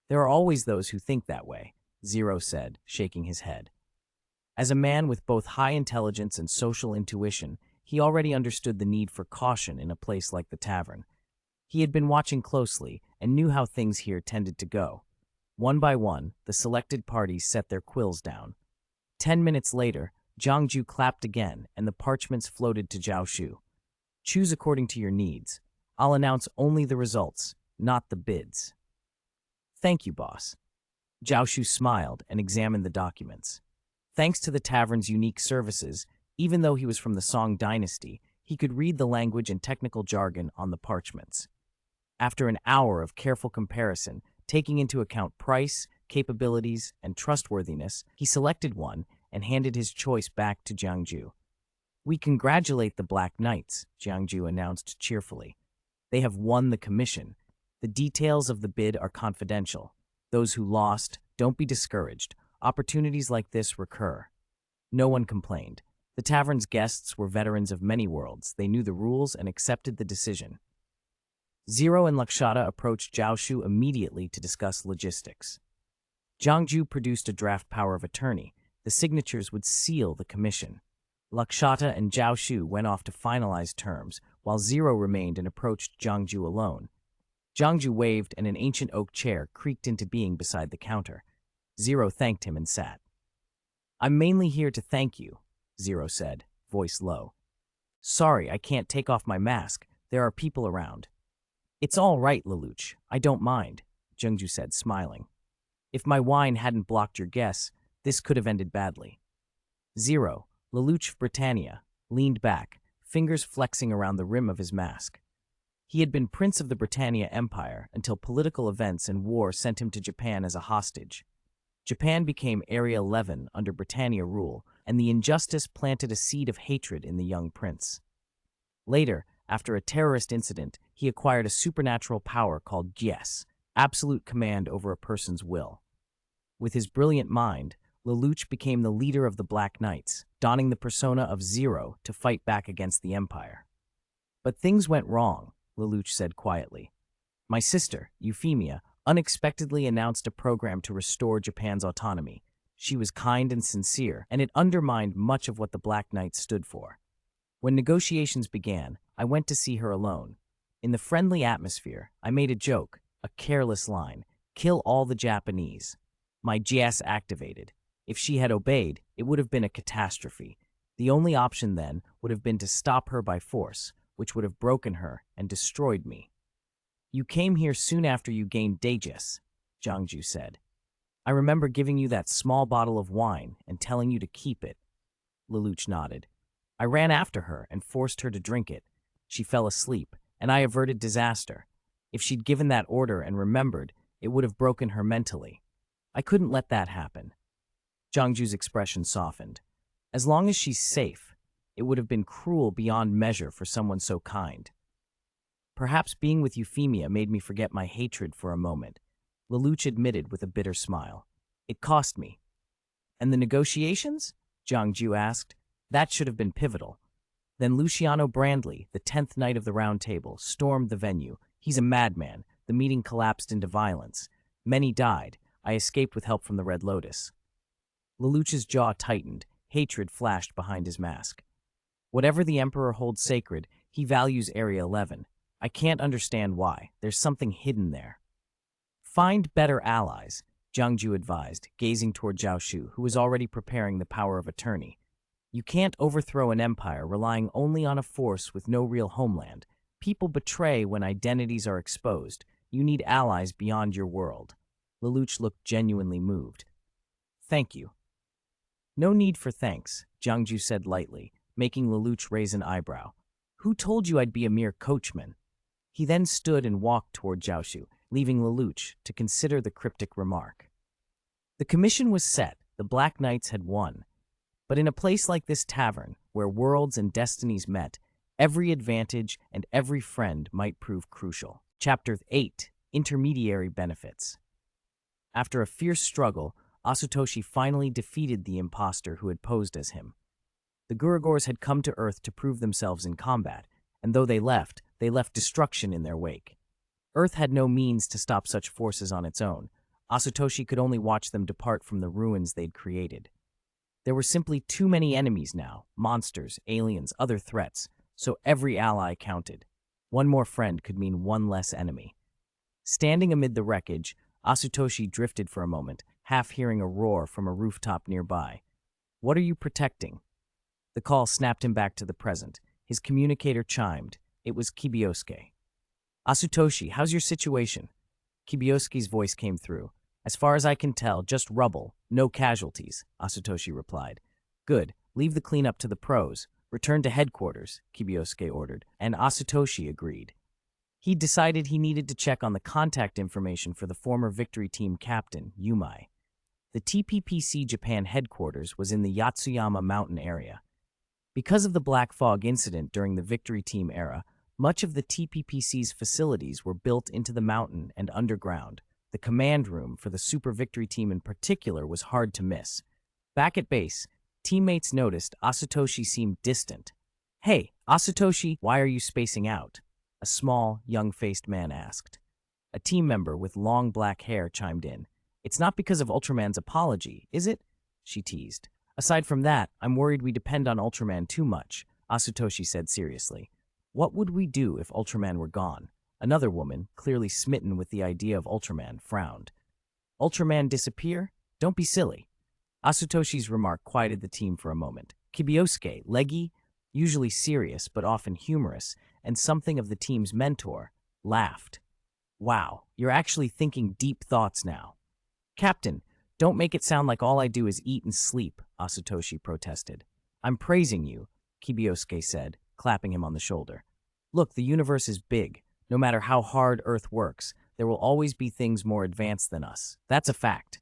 "There are always those who think that way," Zero said, shaking his head. As a man with both high intelligence and social intuition, he already understood the need for caution in a place like the tavern. He had been watching closely and knew how things here tended to go. One by one, the selected parties set their quills down. 10 minutes later, Jiangju clapped again, and the parchments floated to Zhao Shu. "Choose according to your needs. I'll announce only the results, not the bids." "Thank you, boss." Zhao Shu smiled and examined the documents. Thanks to the tavern's unique services, even though he was from the Song dynasty, he could read the language and technical jargon on the parchments. After an hour of careful comparison, taking into account price, capabilities, and trustworthiness, he selected one and handed his choice back to Jiangju. "We congratulate the Black Knights," Jiangju announced cheerfully. "They have won the commission. The details of the bid are confidential. Those who lost, don't be discouraged. Opportunities like this recur." No one complained. The tavern's guests were veterans of many worlds. They knew the rules and accepted the decision. Zero and Lakshata approached Zhao Shu immediately to discuss logistics. Jiangju produced a draft power of attorney. The signatures would seal the commission. Lakshata and Zhao Shu went off to finalize terms, while Zero remained and approached Jiangju alone. Jiangju waved, and an ancient oak chair creaked into being beside the counter. Zero thanked him and sat. "I'm mainly here to thank you," Zero said, voice low. "Sorry, I can't take off my mask. There are people around." "It's all right, Lelouch. I don't mind," Jiangju said, smiling. "If my wine hadn't blocked your guess, this could have ended badly." Zero, Lelouch of Britannia, leaned back, fingers flexing around the rim of his mask. He had been Prince of the Britannia Empire until political events and war sent him to Japan as a hostage. Japan became Area 11 under Britannia rule, and the injustice planted a seed of hatred in the young prince. Later, after a terrorist incident, he acquired a supernatural power called Jies, absolute command over a person's will. With his brilliant mind, Lelouch became the leader of the Black Knights, donning the persona of Zero to fight back against the Empire. "But things went wrong," Lelouch said quietly. "My sister, Euphemia, unexpectedly announced a program to restore Japan's autonomy. She was kind and sincere, and it undermined much of what the Black Knights stood for. When negotiations began, I went to see her alone. In the friendly atmosphere, I made a joke, a careless line, 'Kill all the Japanese.' My JS activated. If she had obeyed, it would have been a catastrophe. The only option then would have been to stop her by force, which would have broken her and destroyed me. You came here soon after you gained Daegis," Jiangju said. "I remember giving you that small bottle of wine and telling you to keep it." Lelouch nodded. "I ran after her and forced her to drink it. She fell asleep, and I averted disaster. If she'd given that order and remembered, it would have broken her mentally. I couldn't let that happen." Jiangju's expression softened. "As long as she's safe, it would have been cruel beyond measure for someone so kind. Perhaps being with Euphemia made me forget my hatred for a moment," Lelouch admitted with a bitter smile. "It cost me." "And the negotiations?" Jiangju asked. "That should have been pivotal." Then Luciano Brandley, the 10th Knight of the Round Table, stormed the venue. "He's a madman." The meeting collapsed into violence. Many died. I escaped with help from the Red Lotus. Lelouch's jaw tightened. Hatred flashed behind his mask. "Whatever the Emperor holds sacred, he values Area 11. I can't understand why. There's something hidden there." "Find better allies," Jiangju advised, gazing toward Zhao Shu, who was already preparing the power of attorney. "You can't overthrow an empire relying only on a force with no real homeland. People betray when identities are exposed. You need allies beyond your world." Lelouch looked genuinely moved. "Thank you." "No need for thanks," Jiangju said lightly, making Lelouch raise an eyebrow. "Who told you I'd be a mere coachman?" He then stood and walked toward Zhao Shu. leaving Lelouch to consider the cryptic remark. The commission was set, the Black Knights had won. But in a place like this tavern, where worlds and destinies met, every advantage and every friend might prove crucial. Chapter 8. Intermediary Benefits. After a fierce struggle, Asutoshi finally defeated the impostor who had posed as him. The Gurugors had come to Earth to prove themselves in combat, and though they left destruction in their wake. Earth had no means to stop such forces on its own. Asutoshi could only watch them depart from the ruins they'd created. There were simply too many enemies now, monsters, aliens, other threats, so every ally counted. One more friend could mean one less enemy. Standing amid the wreckage, Asutoshi drifted for a moment, half hearing a roar from a rooftop nearby. "What are you protecting?" The call snapped him back to the present. His communicator chimed. It was Kibiosuke. "Asutoshi, how's your situation?" Kibiosuke's voice came through. "As far as I can tell, just rubble, no casualties," Asutoshi replied. "Good, leave the cleanup to the pros. Return to headquarters," Kibiosuke ordered, and Asutoshi agreed. He decided he needed to check on the contact information for the former Victory Team captain, Yumai. The TPPC Japan headquarters was in the Yatsuyama mountain area. Because of the Black Fog incident during the Victory Team era, much of the TPPC's facilities were built into the mountain and underground. The command room for the Super Victory Team in particular was hard to miss. Back at base, teammates noticed Asutoshi seemed distant. "Hey, Asutoshi, why are you spacing out?" a small, young-faced man asked. A team member with long black hair chimed in. "It's not because of Ultraman's apology, is it?" she teased. "Aside from that, I'm worried we depend on Ultraman too much," Asutoshi said seriously. "What would we do if Ultraman were gone?" Another woman, clearly smitten with the idea of Ultraman, frowned. "Ultraman disappear? Don't be silly." Asutoshi's remark quieted the team for a moment. Kibiosuke, leggy, usually serious but often humorous, and something of the team's mentor, laughed. "Wow, you're actually thinking deep thoughts now." "Captain, don't make it sound like all I do is eat and sleep," Asutoshi protested. "I'm praising you," Kibiosuke said, clapping him on the shoulder. "Look, the universe is big. No matter how hard Earth works, there will always be things more advanced than us. That's a fact."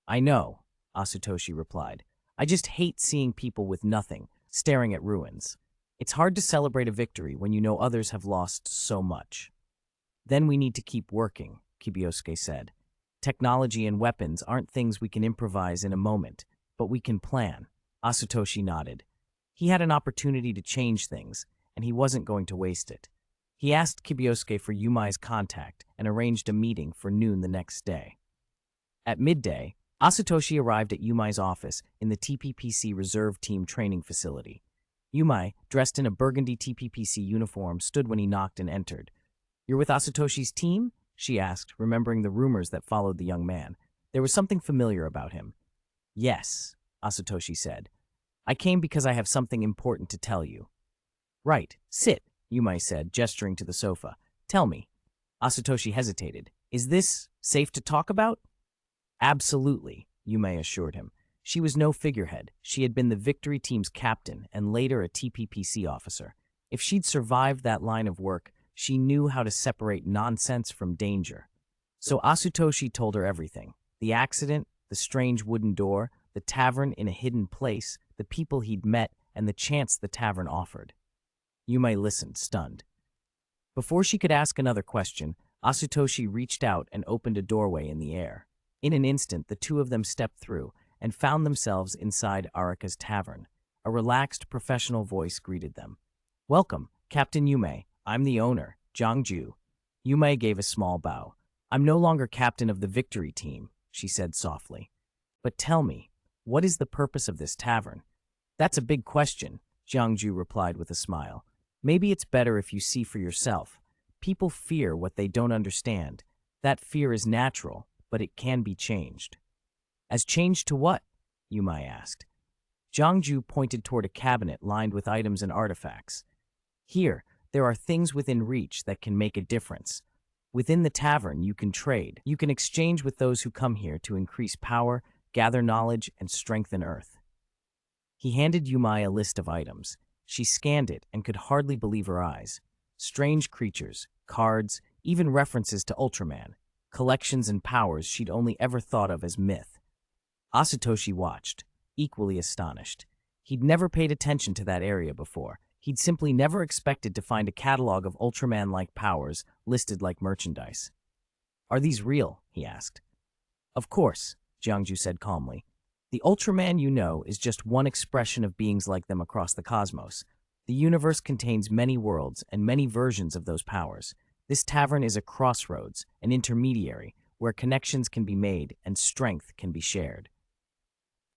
"I know," Asutoshi replied. "I just hate seeing people with nothing, staring at ruins. It's hard to celebrate a victory when you know others have lost so much." "Then we need to keep working," Kibiosuke said. "Technology and weapons aren't things we can improvise in a moment, but we can plan." Asutoshi nodded. He had an opportunity to change things, and he wasn't going to waste it. He asked Kibiosuke for Yumai's contact and arranged a meeting for noon the next day. At midday, Asutoshi arrived at Yumai's office in the TPPC Reserve Team training facility. Yumai, dressed in a burgundy TPPC uniform, stood when he knocked and entered. "You're with Asutoshi's team?" she asked, remembering the rumors that followed the young man. There was something familiar about him. "Yes," Asutoshi said. "I came because I have something important to tell you." "Right, sit," Yumai said, gesturing to the sofa. "Tell me." Asutoshi hesitated. "Is this safe to talk about?" "Absolutely," Yumai assured him. She was no figurehead. She had been the Victory Team's captain and later a TPPC officer. If she'd survived that line of work, she knew how to separate nonsense from danger. So Asutoshi told her everything. The accident, the strange wooden door, the tavern in a hidden place, the people he'd met, and the chance the tavern offered. Yumai listened, stunned. Before she could ask another question, Asutoshi reached out and opened a doorway in the air. In an instant, the two of them stepped through and found themselves inside Arika's tavern. A relaxed, professional voice greeted them. "Welcome, Captain Yumai. I'm the owner, Jiangju." Yumai gave a small bow. "I'm no longer captain of the Victory Team," she said softly. "But tell me, what is the purpose of this tavern?" "That's a big question," Jiangju replied with a smile. "Maybe it's better if you see for yourself. People fear what they don't understand. That fear is natural, but it can be changed." "As changed to what?" Yumai asked. Jiangju pointed toward a cabinet lined with items and artifacts. "Here, there are things within reach that can make a difference. Within the tavern, you can trade. You can exchange with those who come here to increase power, gather knowledge, and strengthen Earth." He handed Yumai a list of items. She scanned it and could hardly believe her eyes. Strange creatures, cards, even references to Ultraman. collections and powers she'd only ever thought of as myth. Asatoshi watched, equally astonished. He'd never paid attention to that area before. He'd simply never expected to find a catalog of Ultraman-like powers listed like merchandise. "Are these real?" he asked. "Of course," Jiangju said calmly. "The Ultraman you know is just one expression of beings like them across the cosmos. The universe contains many worlds and many versions of those powers. This tavern is a crossroads, an intermediary, where connections can be made and strength can be shared."